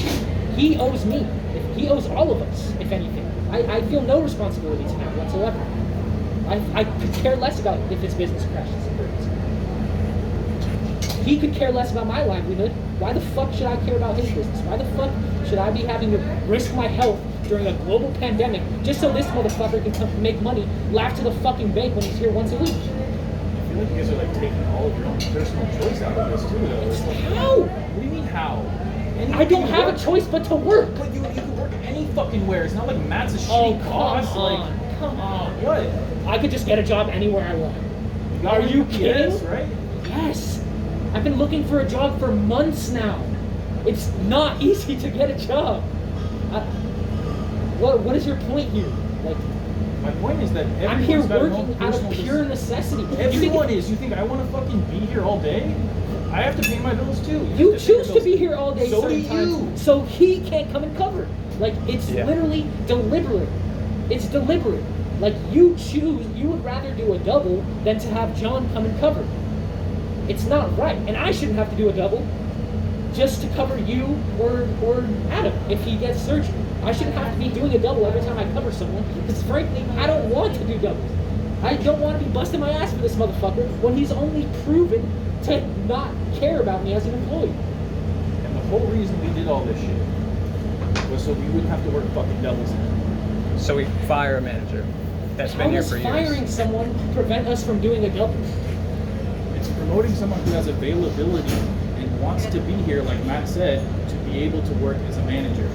he owes me. He owes all of us, if anything. I feel no responsibility to him whatsoever. I could care less about if his business crashes and burns. He could care less about my livelihood. Why the fuck should I care about his business? Why the fuck should I be having to risk my health during a global pandemic just so this motherfucker can come make money, laugh to the fucking bank when he's here once a week? I feel like you guys are like taking all of your own personal choice out of this too, though. It's like, How? what do you mean how? I don't have a choice but to work. But you can work any fucking where. It's not like Matt's a Oh, shitty come boss. on. Like, Come on. what? I could just get a job anywhere I want. got Are like you UPS, kidding? right? Yes. I've been looking for a job for months now. It's not easy to get a job. What is your point here? Like, My point is that I'm here everyone's got their own working out of personal pure necessity. Everyone is. You think I want to fucking be here all day? I have to pay my bills too. You have to pay your choose to bills. be here all day So certain do times, you. so he can't come and cover. Like, it's Yeah. literally deliberate. It's deliberate. Like, you would rather do a double than to have John come and cover. It's not right. And I shouldn't have to do a double just to cover you or Adam if he gets surgery. I shouldn't have to be doing a double every time I cover someone, because frankly, I don't want to do doubles. I don't want to be busting my ass for this motherfucker when he's only proven to not care about me as an employee. And the whole reason we did all this shit was so we wouldn't have to work fucking doubles. So we fire a manager that's How been here does for firing years. someone prevent us from doing a double? It's promoting someone who has availability and wants to be here, like Matt said, to be able to work as a manager.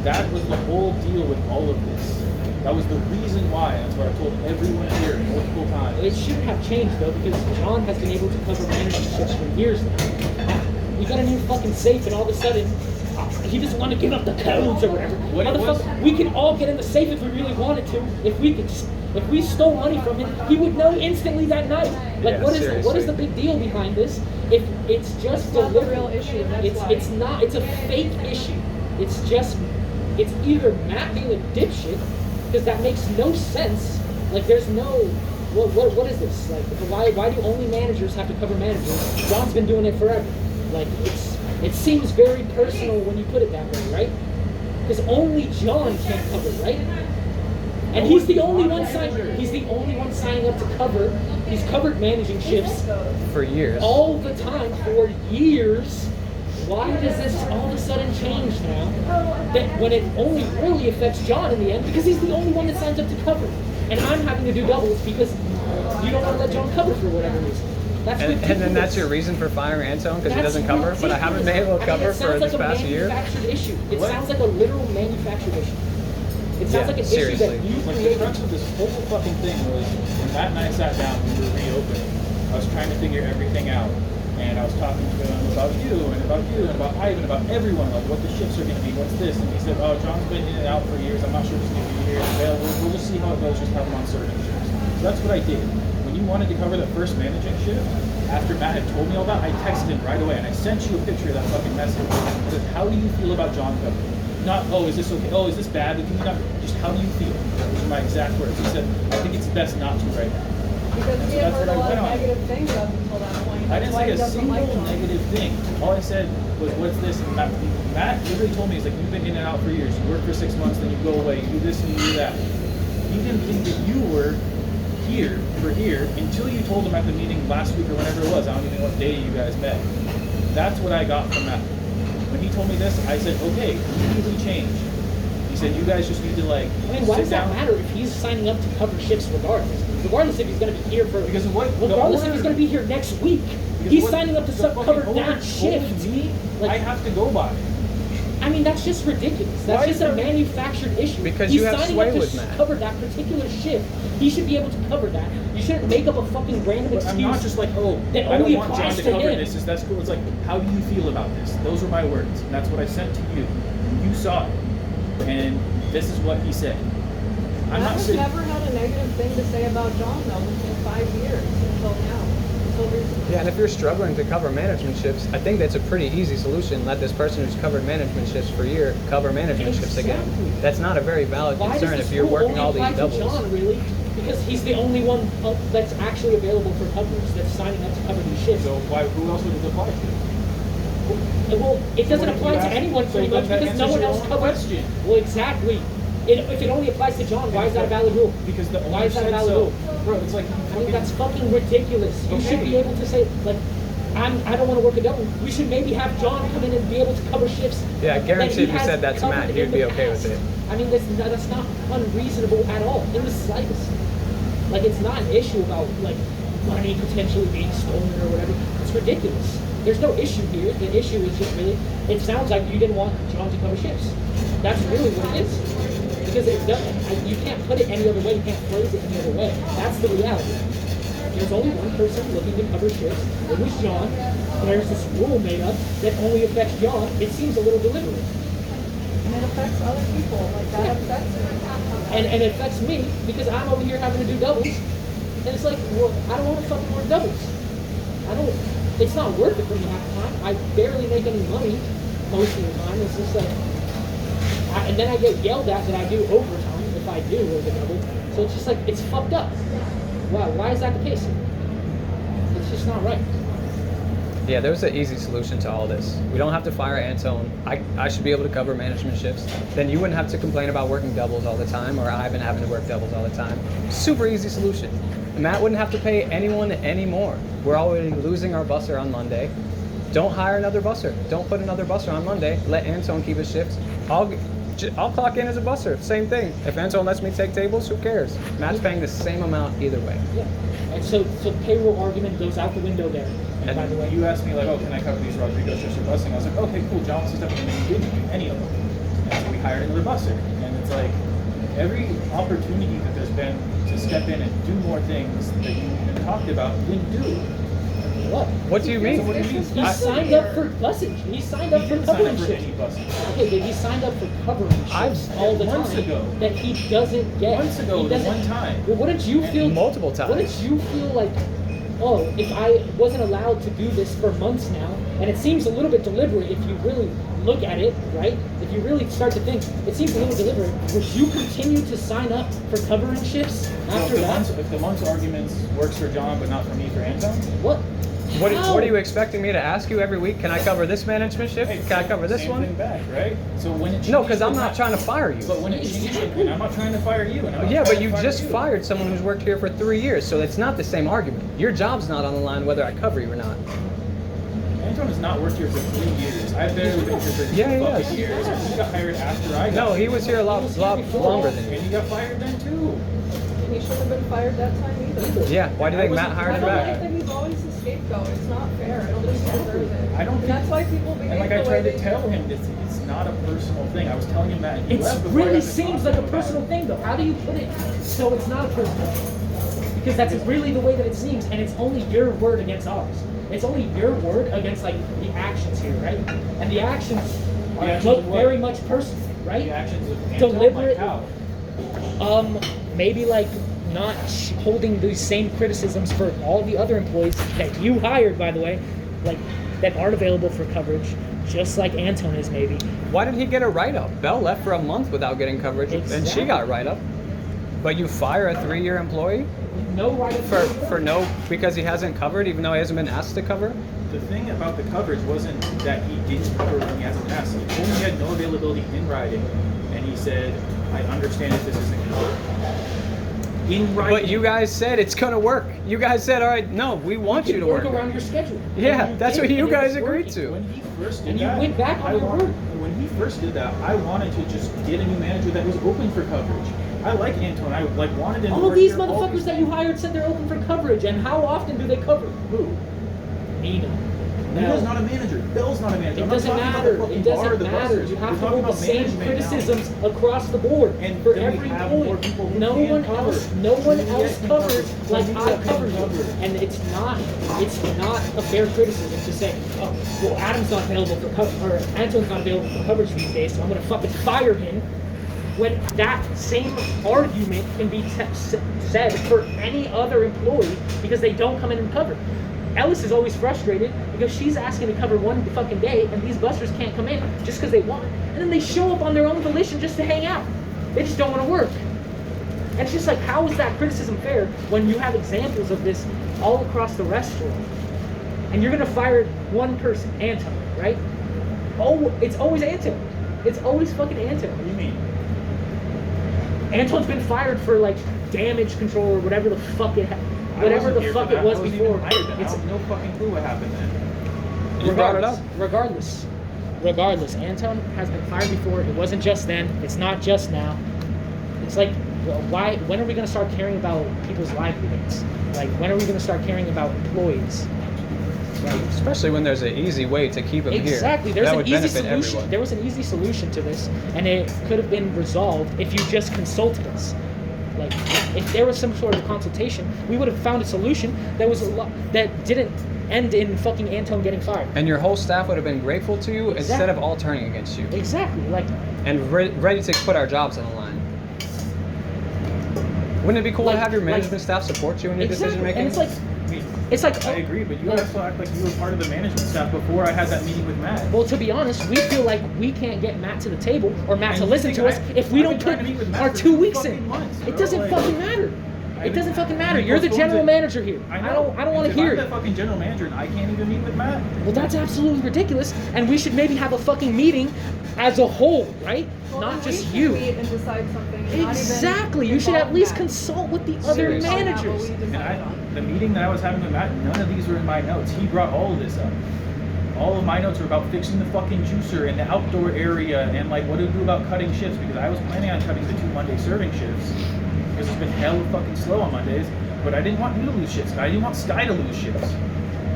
That was the whole deal with all of this. That was the reason why. That's what I told everyone here multiple times. It shouldn't have changed though, because John has been able to cover managerships for years now. We got a new fucking safe, and all of a sudden, he doesn't want to give up the codes or whatever. What it was- Motherfucker, we could all get in the safe if we really wanted to. If we stole money from him, he would know instantly that night. Like, Yeah, what is seriously. the big deal behind this? If it's just That's not the deliberate. real issue, that's it's why. it's not. It's a fake issue. It's either Matt being a dipshit, because that makes no sense. Like, there's no. What is this? Like, why do only managers have to cover managers? John's been doing it forever. Like, it seems very personal when you put it that way, right? Because only John can cover, right? And he's the only one signing. He's the only one signing up to cover. He's covered managing shifts For years. all the time for years. Why does this all of a sudden change now? That when it only really affects John in the end, because he's the only one that signs up to cover, and I'm having to do doubles because you don't want to let John cover for whatever reason. That's And ridiculous. then that's your reason for firing Antone because he That's doesn't cover. But I haven't been able to cover it for sounds this like past a year. manufactured issue. It What? sounds like a literal manufactured issue. It sounds Yeah, like an seriously. issue that you Like the created. crux of this whole fucking thing was when Matt and I sat down when we were reopening, I was trying to figure everything out. And I was talking to him about you and about you and about Ivan, about everyone, like what the shifts are going to be, what's this. And he said, oh, John's been in and out for years. I'm not sure if he's going to be here. Well, we'll just see how it goes, just have him on certain shifts. So that's what I did. When you wanted to cover the first managing shift, after Matt had told me all that, I texted him right away and I sent you a picture of that fucking message. I said, how do you feel about John covering? Not, oh, is this okay? Oh, is this bad? Can you not? Just how do you feel? Those are my exact words. He said, I think it's best not to right now. Because we So had that's heard what a I lot went of on. negative things up until that point. I didn't That's why say he a doesn't single like John. negative thing. All I said was, what's this? And Matt literally told me, he's like, you've been in and out for years. You work for 6 months, then you go away. You do this and you do that. He didn't think that you were here until you told him at the meeting last week or whenever it was. I don't even know what day you guys met. That's what I got from Matt. When he told me this, I said, okay, immediately change. He said, you guys just need to like I mean, why sit does that down. matter if he's signing up to cover shifts regardless? Regardless if he's going to be here for... Because of what? Regardless if he's going to be here next week. Because He's what signing up to the fucking cover owner that told shift. me, Like- I have to go by. I mean, that's just ridiculous. That's Why just is a that- manufactured issue. Because He's you have signing sway up to with Matt. cover that particular shift. He should be able to cover that. You shouldn't make up a fucking random But excuse. I'm not just like, oh, that I don't only want John applies to to cover him. this. That's cool. It's like, how do you feel about this? Those were my words, and that's what I sent to you. You saw it, and this is what he said. I'm Matt not has sitting. never had a negative thing to say about John though in 5 years until now. Until recently. Yeah, and if you're struggling to cover management shifts, I think that's a pretty easy solution. Let this person who's covered management shifts for a year cover management shifts again. Exactly. That's not a very valid Why does concern this if you're rule working only all apply these to doubles. John, really? Because he's the only one that's actually available for coverage, that's signing up to cover these shifts. So who else would it apply to? Well, it doesn't What if apply you to ask- anyone so pretty then much that because no answers one your else own covers. question. Well, exactly. If it only applies to John, why is that a valid rule? Because the Why owner is that a said valid so. rule? Bro, it's like I mean, that's fucking ridiculous. You should Okay. be able to say, like, I don't want to work a double. We should maybe have John come in and be able to cover shifts. Yeah, I that guarantee he if you has said that to covered Matt, in he'd the be okay past. with it. I mean, that's not unreasonable at all, in the slightest. Like, it's not an issue about, like, money potentially being stolen or whatever. It's ridiculous. There's no issue here. The issue is just really, it sounds like you didn't want John to cover shifts. That's really what it is. Because it doesn't, you can't put it any other way, you can't phrase it any other way. That's the reality. There's only one person looking to cover shifts. It was John. And there's this rule made up that only affects John. It seems a little deliberate. And it affects other people. Like that affects me. And it affects me because I'm over here having to do doubles. And it's like, well, I don't want to fucking work doubles. It's not worth it for me half the time. I barely make any money most of the time. It's just like, and then I get yelled at that I do overtime if I do work a double. So it's just like, it's fucked up. Wow, why is that the case? It's just not right. Yeah, there's an easy solution to all this. We don't have to fire Antone. I should be able to cover management shifts. Then you wouldn't have to complain about working doubles all the time or Ivan having to work doubles all the time. Super easy solution. Matt wouldn't have to pay anyone anymore. We're already losing our busser on Monday. Don't hire another busser. Don't put another busser on Monday. Let Antone keep his shifts. I'll clock in as a busser. Same thing. If Antone lets me take tables, who cares? Matt's paying the same amount either way. Yeah. And so payroll argument goes out the window there. And by the way, you asked me like, oh, can I cover these Rodrigo shifts or busing? I was like, okay, cool. John wants to step in, and you didn't do any of them. And so we hired another busser. And it's like every opportunity that there's been to step in and do more things that you even talked about, you didn't do. what? What do you mean? So what do you mean? He signed up for busing. He signed up He for didn't sign covering up for shifts. any busing. Okay, but he signed up for covering shifts all the months time ago. that he doesn't get. Months ago, He the doesn't- one time. Well, wouldn't you feel multiple times. Wouldn't you feel like, oh, if I wasn't allowed to do this for months now, And it seems a little bit deliberate if you really look at it, right? If you really start to think, it seems a little deliberate. Would you continue to sign up for covering shifts after that? If the month's arguments works for John but not for me for Anton? What? What are you expecting me to ask you every week? Can I cover this management shift? Hey, Can I cover this same one? thing back, right? So when it No, changed because I'm to not trying to fire you. But when it changed, and I'm not trying to fire you. And I'm not Yeah, trying but to you fire just you. fired someone who's worked here for 3 years, so it's not the same argument. Your job's not on the line whether I cover you or not. Anton has not worked here for 3 years. I've barely been here for 2 Yeah, fucking years. And he got hired after I got No, he hired. was here a lot longer than And you. he got fired then too. And he shouldn't have been fired that time either. Yeah, why do you think Matt hired I him don't back? like that he's always the scapegoat. It's not fair. Nobody deserves it. I don't And that's think- why people behave And like I the way tried they to tell do. him, it's not a personal thing. I was telling him that. And he It left before I really got to seems talk like to a him about personal it. thing, though. How do you put it so it's not a personal thing? Because that's really the way that it seems, and it's only your word against ours. It's only your word against like the actions here, right? And the actions The actions look of what? very much personal, right? The actions of Anton, Deliberate. like how? Maybe like not holding these same criticisms for all the other employees that you hired, by the way, like that aren't available for coverage, just like Anton is maybe. Why didn't he get a write-up? Belle left for a month without getting coverage, and she Exactly. got a write-up. But you fire a 3-year employee No right for no, because he hasn't covered, even though he hasn't been asked to cover? The thing about the coverage wasn't that he didn't cover when he hasn't asked. He told me he had no availability in writing, and he said, I understand if this isn't going to work. In writing. But you guys said it's gonna work. You guys said, all right, no, we want you to work. around your schedule. Yeah, And that's did, what you and it guys was agreed working. to. When he first did And you that, went back on I your wanted, word. when he first did that, I wanted to just get a new manager that was open for coverage. I like Anton. I like wanted him to All work these here all motherfuckers these that you hired said they're open for coverage, and how often do they cover? Who? Nina. Nina's not a manager. Bill's not a manager. It I'm not doesn't talking about matter. the fucking It bar or doesn't the matter. busters. You We're have to talking hold the about same management now. criticisms across the board And for then we every have employee. more people who No can one cover. else, no one Juliet else can covers cover. like Juliet I can cover you. cover. And it's not a fair criticism to say, oh, well, Adam's not available for coverage, or Anton's not available for coverage these days, so I'm gonna fucking fire him. When that same argument can be said for any other employee because they don't come in and cover. Ellis is always frustrated because she's asking to cover one fucking day and these busters can't come in just because they want. And then they show up on their own volition just to hang out. They just don't want to work. And it's just like, how is that criticism fair when you have examples of this all across the restaurant? And you're gonna fire one person, Anton, right? Oh, it's always Anton. It's always fucking Anton. What do you mean? Anton's been fired for like damage control or whatever the fuck it, whatever the fuck it was before. I have no fucking clue what happened then. You brought it up. Regardless, Anton has been fired before. It wasn't just then. It's not just now. It's like, well, why? When are we gonna start caring about people's livelihoods? Like, when are we gonna start caring about employees? Right? Especially when there's an easy way to keep him here. Exactly. There's that an would easy benefit solution. everyone. There was an easy solution to this, and it could have been resolved if you just consulted us. Like, if there was some sort of consultation, we would have found a solution that was that didn't end in fucking Anton getting fired. And your whole staff would have been grateful to you instead of Exactly. all turning against you. Exactly. Like, And ready to put our jobs on the line. Wouldn't it be cool Like- to have your like- management staff support you in your exactly. decision making? And it's like, I mean, it's like. I agree, but you also act like you were part of the management staff before I had that meeting with Matt. Well, to be honest, we feel like we can't get Matt to the table or Matt And to you listen think to us if we I've don't been trying put to meet with Matt our for 2 weeks fucking in. months, It bro. doesn't Like, fucking matter. It doesn't fucking matter. you You're the postponed general it. manager here. I I don't And want to if hear I'm it. the fucking general manager and I can't even meet with Matt. Well, that's absolutely ridiculous, and we should maybe have a fucking meeting as a whole, right? Well, Not then just we you. should meet and decide something. And not even Exactly. You should at involve least Matt. consult with the other Seriously. Find out what managers. we And decided on. the meeting that I was having with Matt, none of these were in my notes. He brought all of this up. All of my notes were about fixing the fucking juicer and the outdoor area and like what to do about cutting shifts because I was planning on cutting the 2 Monday serving shifts because it's been hell fucking slow on Mondays. But I didn't want you to lose shifts. I didn't want Sky to lose shifts.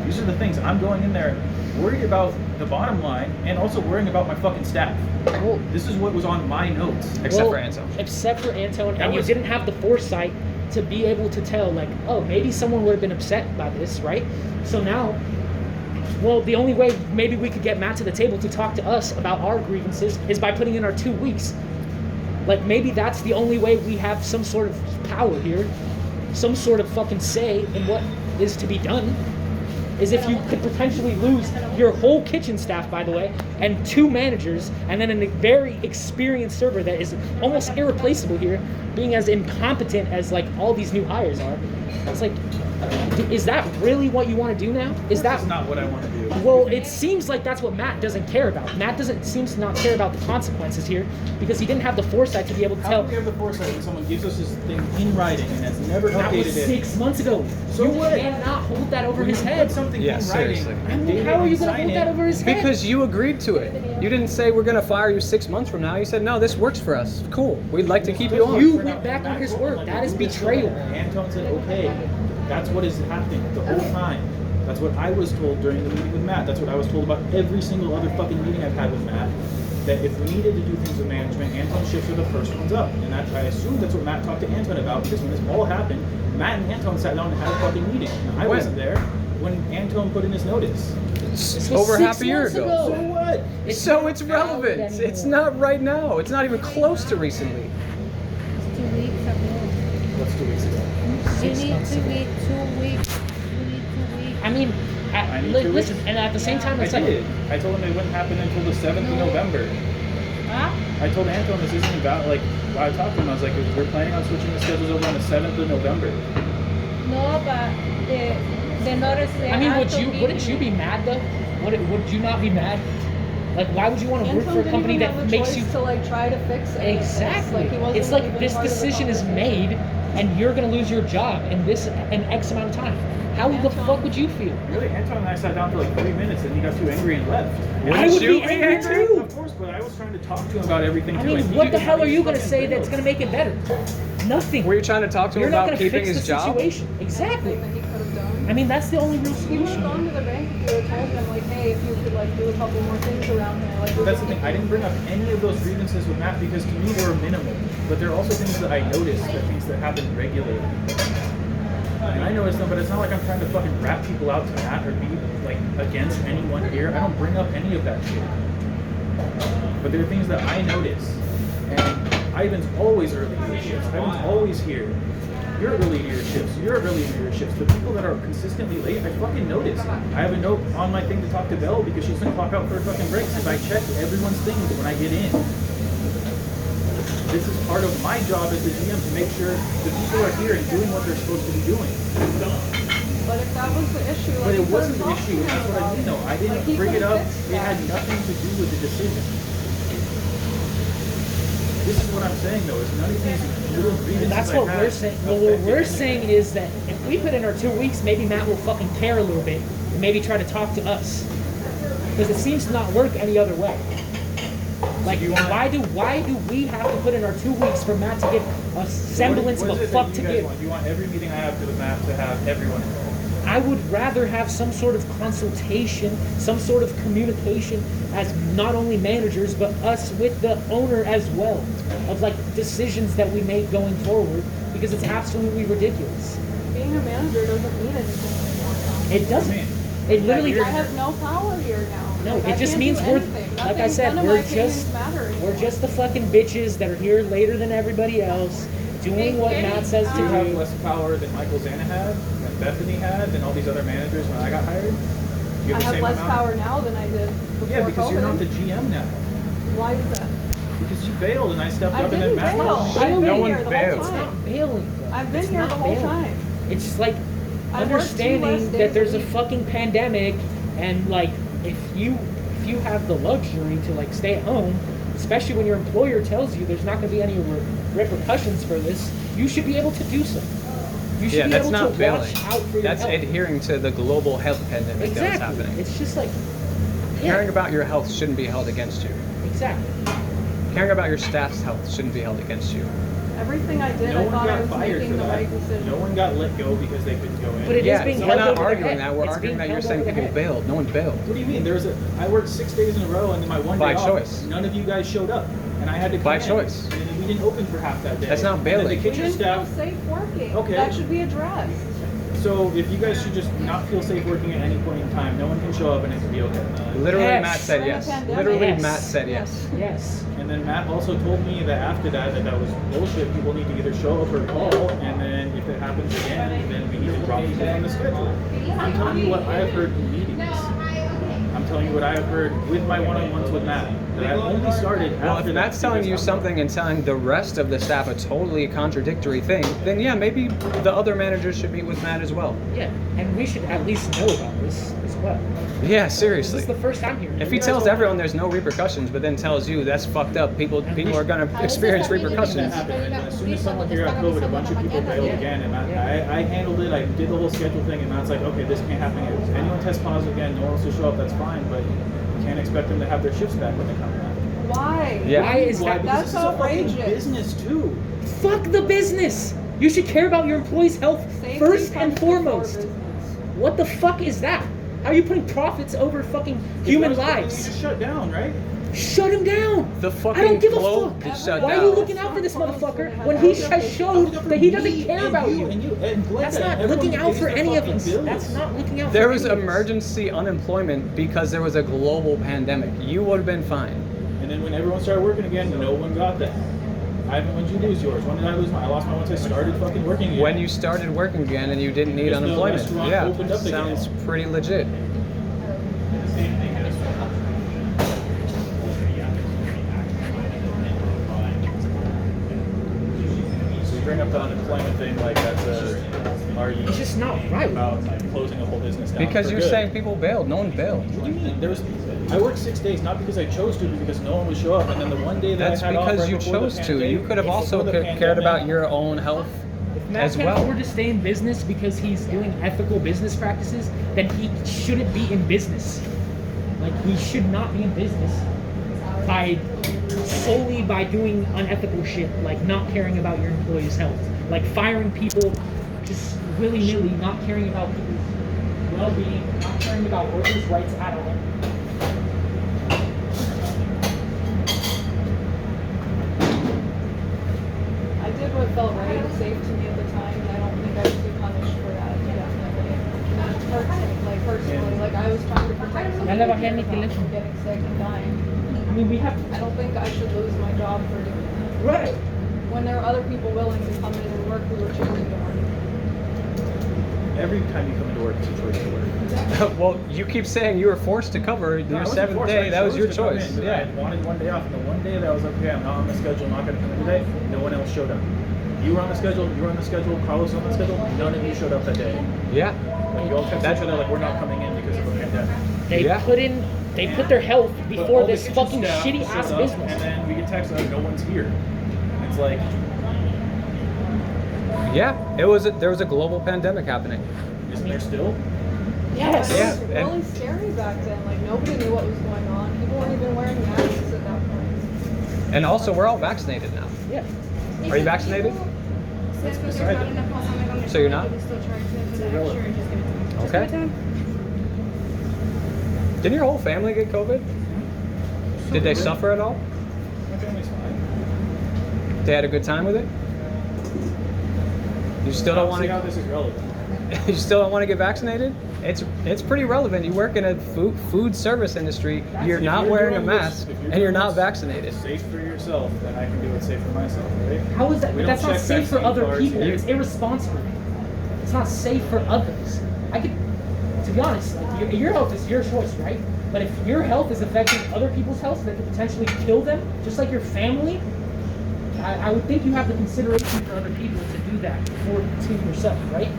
These are the things I'm going in there worried about the bottom line and also worrying about my fucking staff. Well, This is what was on my notes. Except well, for Anton. Except for Anton, That and you was- didn't have the foresight to be able to tell, like, oh, maybe someone would have been upset by this, right? So now, well, the only way maybe we could get Matt to the table to talk to us about our grievances is by putting in our 2 weeks. Like, maybe that's the only way we have some sort of power here, some sort of fucking say in what is to be done. is if you could potentially lose your whole kitchen staff, by the way, and 2 managers, and then a very experienced server that is almost irreplaceable here, being as incompetent as like all these new hires are. It's like, is that really what you want to do now? Is that That's not what I want to do. well, it seems like that's what Matt doesn't care about. Matt seems to not care about the consequences here because he didn't have the foresight to be able to How tell. do we have the foresight when someone gives us this thing in writing and has never That was updated it? 6 months ago. So you what? cannot hold that over When his you head. put something Yeah, in writing, seriously. and date How are it you and going to sign hold it, that over his head? Because you agreed to it. You didn't say we're gonna fire you 6 months from now. You said no, this works for us. Cool. We'd like to keep you on. You went back on his word. That is betrayal. Anton said, okay, that's what is happening the whole time. That's what I was told during the meeting with Matt. That's what I was told about every single other fucking meeting I've had with Matt. That if we needed to do things with management, Anton's shifts are the first ones up. And that, I assume that's what Matt talked to Anton about, because when this all happened, Matt and Anton sat down and had a fucking meeting. And I When? wasn't there when Anton put in his notice. This was Over 6 half a year months ago. So what? So not it's valid relevant. anymore. It's not right now. It's not even close to recently. It's 2 weeks ago. What's 2 weeks ago? You 6 need months to ago. wait 2 weeks. You need 2 weeks. I mean, I need to listen, and at the same time, I it's like, did. I told him it wouldn't happen until the 7th of November. Huh? I told Anton this isn't about, like, I talked to him, I was like, we're planning on switching the schedules over on the 7th of November. No, but the notice. I mean, wouldn't you be mad though? Would you not be mad? Like, why would you want to work Anton for a didn't company even that have a makes choice you to like try to fix it. exactly? Like, he wasn't It's like even this part of the decision is conversation. made, and you're gonna lose your job in X amount of time. How the Anton. fuck would you feel? Really, Anton and I sat down for like 3 minutes and he got too angry and left. I would you be angry too. Of course, but I was trying to talk to him about everything I too. mean, and he what the didn't hell have are you his gonna fucking say bill. that's gonna make it better? Nothing. Were you trying to talk to him You're not about gonna keeping fix his the job? situation. Exactly. That he could have done. I mean, that's the only real He would have solution. gone to the bank if you had told him, like, hey, if you could like do a couple more things around here. Like, But that's the thing. I didn't bring up any of those grievances with Matt because to me they were minimal. But there are also things that I noticed, that things that happen regularly. And I noticed them, but it's not like I'm trying to fucking rat people out to Matt or be like against anyone here. I don't bring up any of that shit. But there are things that I notice. And Ivan's always early to your shifts. Ivan's always here. You're early to your shifts. You're early to your shifts. The people that are consistently late, I fucking notice. I have a note on my thing to talk to Belle because she's gonna clock out for her fucking breaks. If I check everyone's things when I get in. This is part of my job as the GM to make sure the people are here and doing what they're supposed to be doing. But if that was the issue, like, But you it wasn't could've the talked to issue, and him that's what I about mean though. I Like, didn't he bring it could've up. fixed It had that. nothing to do with the decision. This is what I'm saying though, is none of these little grievances That's I what had we're saying. Well, what affected we're anything. saying is that if we put in our 2 weeks, maybe Matt will fucking care a little bit and maybe try to talk to us. Because it seems to not work any other way. Like, you want- why do we have to put in our 2 weeks for Matt to give a semblance What of a is it fuck that to you guys give? want? You want every meeting I have with Matt to have everyone involved. I would rather have some sort of consultation, some sort of communication as not only managers, but us with the owner as well, of like decisions that we make going forward, because it's absolutely ridiculous. being a manager doesn't mean anything anymore. It doesn't. mean? It literally I have no power here now. No, Like, it I just can't means do we're, anything. like I Nothing- said, none of we're my opinions just matter we're anymore. just the fucking bitches that are here later than everybody else, doing what Matt says to You have do. less power than Michael Zana had, than Bethany had, than all these other managers when I got hired. You I the have same less amount? power now than I did before Yeah, because you're not COVID. the GM now. Why is that? Because you bailed and I stepped I up and then didn't Matt bail. told me. I've been No one here the bailed. whole It's time. not bailing. Though. I've been It's here not the whole bailing. time. It's like I worked 2 less understanding days that there's a a week. fucking pandemic, and like if you have the luxury to like stay at home, especially when your employer tells you there's not going to be any repercussions for this, you should be able to do so. You should Yeah, be that's able not to bailing. watch out for your That's health. adhering to the global health pandemic that was Exactly. happening. It's just like yeah, Caring about your health shouldn't be held against you. exactly. Caring about your staff's health shouldn't be held against you. Everything I did, No I one thought I got was fired making for the that. right decision. No one got let go because they couldn't go in. But it is Yeah, being we're held not over their arguing head. that. We're It's arguing being that you're held saying over their people head. bailed. No one bailed. What do you mean? I worked 6 days in a row and then my one By day choice. off, none of you guys showed up. And I had to come By in. choice. And we didn't open for half that day. That's not And then bailing. the We kitchen didn't feel staff. safe working. Okay. That should be addressed. So if you guys should just not feel safe working at any point in time, no one can show up and it can be okay. Literally, Yes. Matt said During a yes. pandemic. Literally, Yes. Matt said yes. Yes. And then Matt also told me that after that was bullshit. People need to either show up or call, and then if it happens again, then we need to drop people on the schedule. I'm telling you what I've heard in meetings. I'm telling you what I've heard with my one-on-ones with Matt. That I only started after Well, if that Matt's telling you because something and telling the rest of the staff a totally contradictory thing, then yeah, maybe the other managers should meet with Matt as well. Yeah, and we should at least know about this as well. Yeah, This seriously. is the first time here. If he tells everyone there's no repercussions, but then tells you that's fucked up, people are gonna experience that repercussions. happened. And as soon as someone here got COVID, a bunch of people bailed again, and I handled it. I did the whole schedule thing, and Matt's like, okay, this can't happen again. If anyone tests positive again, no one else will show up. That's fine, but you can't expect them to have their shifts back when they come back. Why? Yeah. Why is Why? that? Because That's this is a fucking outrageous. business too. Fuck the business. You should care about your employees' health Safety first and comes before foremost. business. What the fuck is that? How are you putting profits over fucking human lives? You just shut down, right? Shut him down. The I fucking don't give a globe fuck. gets shut Why are down. you looking out for this motherfucker when he has showed that he doesn't care about you? That's not looking out for any of us. That's not looking out for There was any of us. emergency unemployment because there was a global pandemic. You would have been fine. And then when everyone started working again, no one got that. Ivan, when did you lose yours? When did I lose mine? I lost mine once I started fucking working again. When you started working again and you didn't need Because the unemployment. restaurant Yeah, opened up again. sounds pretty legit. So you bring up the unemployment thing like that's a argument It's just not right. about closing a whole business down. Because for you're good. saying people bailed. No one bailed. What do you mean? I worked 6 days, not because I chose to, but because no one would show up. And then the one day that That's I had off because right you before the chose to. pandemic- You could have also before the cared pandemic, about your own health If Matt as can well. afford to stay in business because he's doing ethical business practices, then he shouldn't be in business. Like, he should not be in business solely by doing unethical shit, like not caring about your employees' health, like firing people just willy-nilly, not caring about people's well-being, not caring about workers' rights at all. I did what felt right and safe to me at the time, and I don't think I should be punished for that. Definitely. Personally, like I was trying to protect Ya le bajé somebody mi teléfono. from getting sick and dying. I mean, we have I don't think I should lose my job for doing that. right. When there were other people willing to come in and work, we were choosing to work. Every time you come into work, it's a choice to work. Well, you keep saying you were forced to cover No, I your wasn't seventh forced, day. I That was chose your to come choice. in, but I Yeah. had wanted one day off, and the one day that I was like, okay, I'm not on the schedule, I'm not going to come in today, no one else showed up. You were on the schedule, you were on the schedule, Carlos was on the schedule, none of you showed up that day. Yeah. Like, you all text each other like, we're not coming in because of the pandemic. They put their health But before all the this kitchen fucking staff shitty shows ass up, business. And then we get text like, no one's here. It's like, Yeah. There was a global pandemic happening. isn't there still? Yes. Yeah. It was really scary back then. Like nobody knew what was going on. People weren't even wearing masks at that point. And also, we're all vaccinated now. Yeah. Are you vaccinated? So you're not? Okay. Didn't your whole family get COVID? Did they suffer at all? My family's fine. They had a good time with it? You still don't want See how to this is relevant. you still don't want to get vaccinated? It's pretty relevant. You work in a food service industry, you're If not you're wearing a doing this- mask, if and doing you're not this vaccinated. Safe for yourself, then I can do it safe for myself, right? How is that? We don't That's not check safe for vaccine other cards people. here. It's irresponsible. It's not safe for others. To be honest, like, your health is your choice, right? But if your health is affecting other people's health that could potentially kill them, just like your family, I would think you have the consideration for other people to do that before to yourself, right?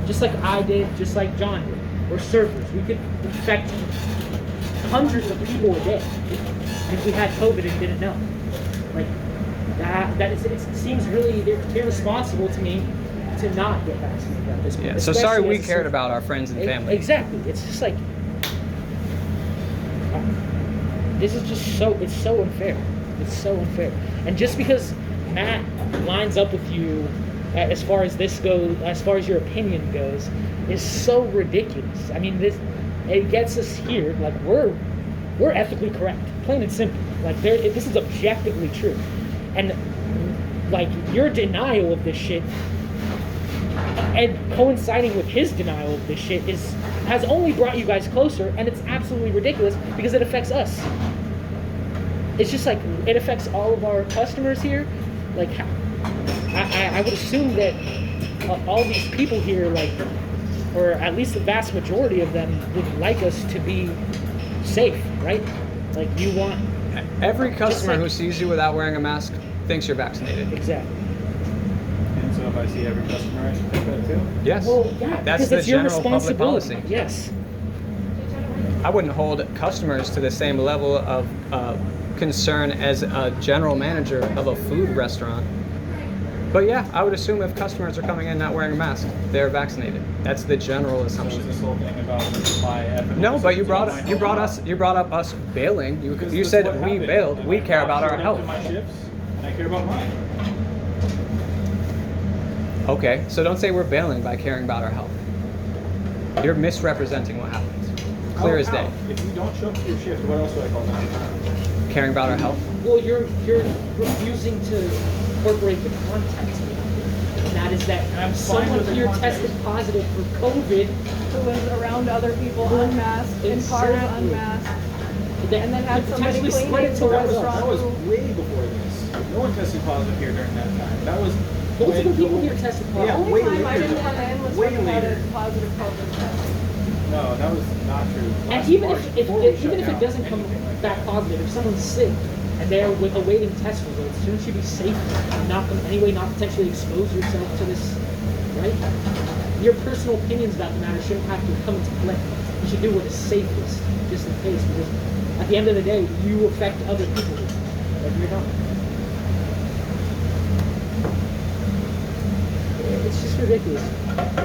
Just like I did, just like John did. We're servers. We could infect hundreds of people a day if we had COVID and didn't know. Like it seems really irresponsible to me to not get vaccinated at this point. Yeah. So sorry especially we as a cared server. about our friends and family. Exactly. It's just like this is just it's so unfair. It's so unfair. And just because Matt lines up with you as far as this goes, as far as your opinion goes, is so ridiculous. I mean, it gets us here. Like we're ethically correct, plain and simple. Like this is objectively true, and like your denial of this shit and coinciding with his denial of this shit has only brought you guys closer, and it's absolutely ridiculous because it affects us. It's just like it affects all of our customers here. Like I would assume that all these people here, like, or at least the vast majority of them, would like us to be safe, right? Like, you want Every customer like- who sees you without wearing a mask thinks you're vaccinated. exactly. And so if I see every customer, I should think that too. Yes. Well, yeah, that's because the it's your general public responsibility. policy. Yes. I wouldn't hold customers to the same level of concern as a general manager of a food restaurant. But yeah, I would assume if customers are coming in not wearing a mask, they're vaccinated. That's the general So is assumption. this whole thing about supply ethical No, but you decisions? brought up us bailing. Because You that's said what we happened. bailed. And We I care about our showed up health. to my shifts, and I care about mine. Okay, so don't say we're bailing by caring about our health. You're misrepresenting what happens. Clear as How? day. If you don't show up to your shift, what else do I call that? Caring about our health. Well, you're refusing to incorporate the context. And that is that I'm fine someone with the here context. tested positive for COVID. Who was around other people unmasked, in cars Exactly. unmasked, That and then had could somebody potentially cleaning spread it to the That was, others. that was way before this. No one tested positive here during that time. That was Multiple when- people here tested Yeah, positive. The way only time I later. didn't come in was Way when we had later. a positive COVID test. No, that was not true. And Last even March, if before we even shut if it down doesn't come anything like back that. positive, if someone's sick and they're awaiting test results, shouldn't you be safe and not in any way not potentially expose yourself to this, right? Your personal opinions about the matter shouldn't have to come into play. You should do what is safest, just in case, because at the end of the day, you affect other people. Like you're not. It's just ridiculous.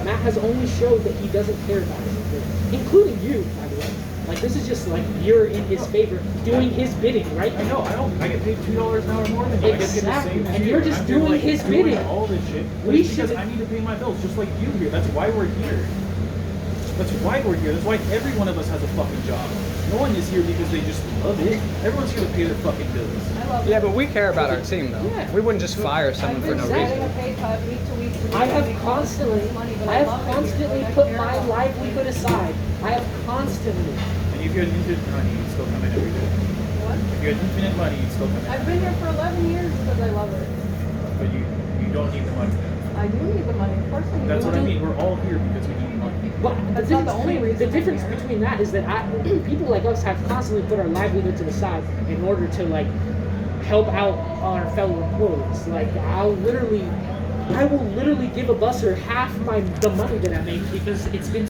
Matt has only showed that he doesn't care about his employees, including you, by the way. Like, this is just like you're in his favor, doing his bidding, right? I know, I get paid $2 an hour more than you. I get paid the Exactly, same as and you. you're just I'm here, doing like, his doing bidding. all this shit. But We it's because should- I need to pay my bills, just like you here. That's why we're here. That's why we're here. That's why every one of us has a fucking job. No one is here because they just love it. Everyone's here to pay their fucking bills. I love Yeah, it. but we care about our team though. Yeah. We wouldn't just fire someone I've for been no Exactly. getting reason. a pay cut week to week. I have because constantly, it's money, but I have love it here. constantly Like, I put care my about it. livelihood aside. I have constantly. And if you had infinite money, you'd still come in every day. What? If you had infinite money, you'd still come in. I've been here for 11 years because I love it. But you don't need the money. I do need the money. Of course I need That's the what I money. mean. We're all here because we need money. But That's not the only reason the I'm difference here. between that is that people like us have constantly put our livelihood to the side in order to like help out our fellow employees. Like I will literally give a busser half the money that I make because it's been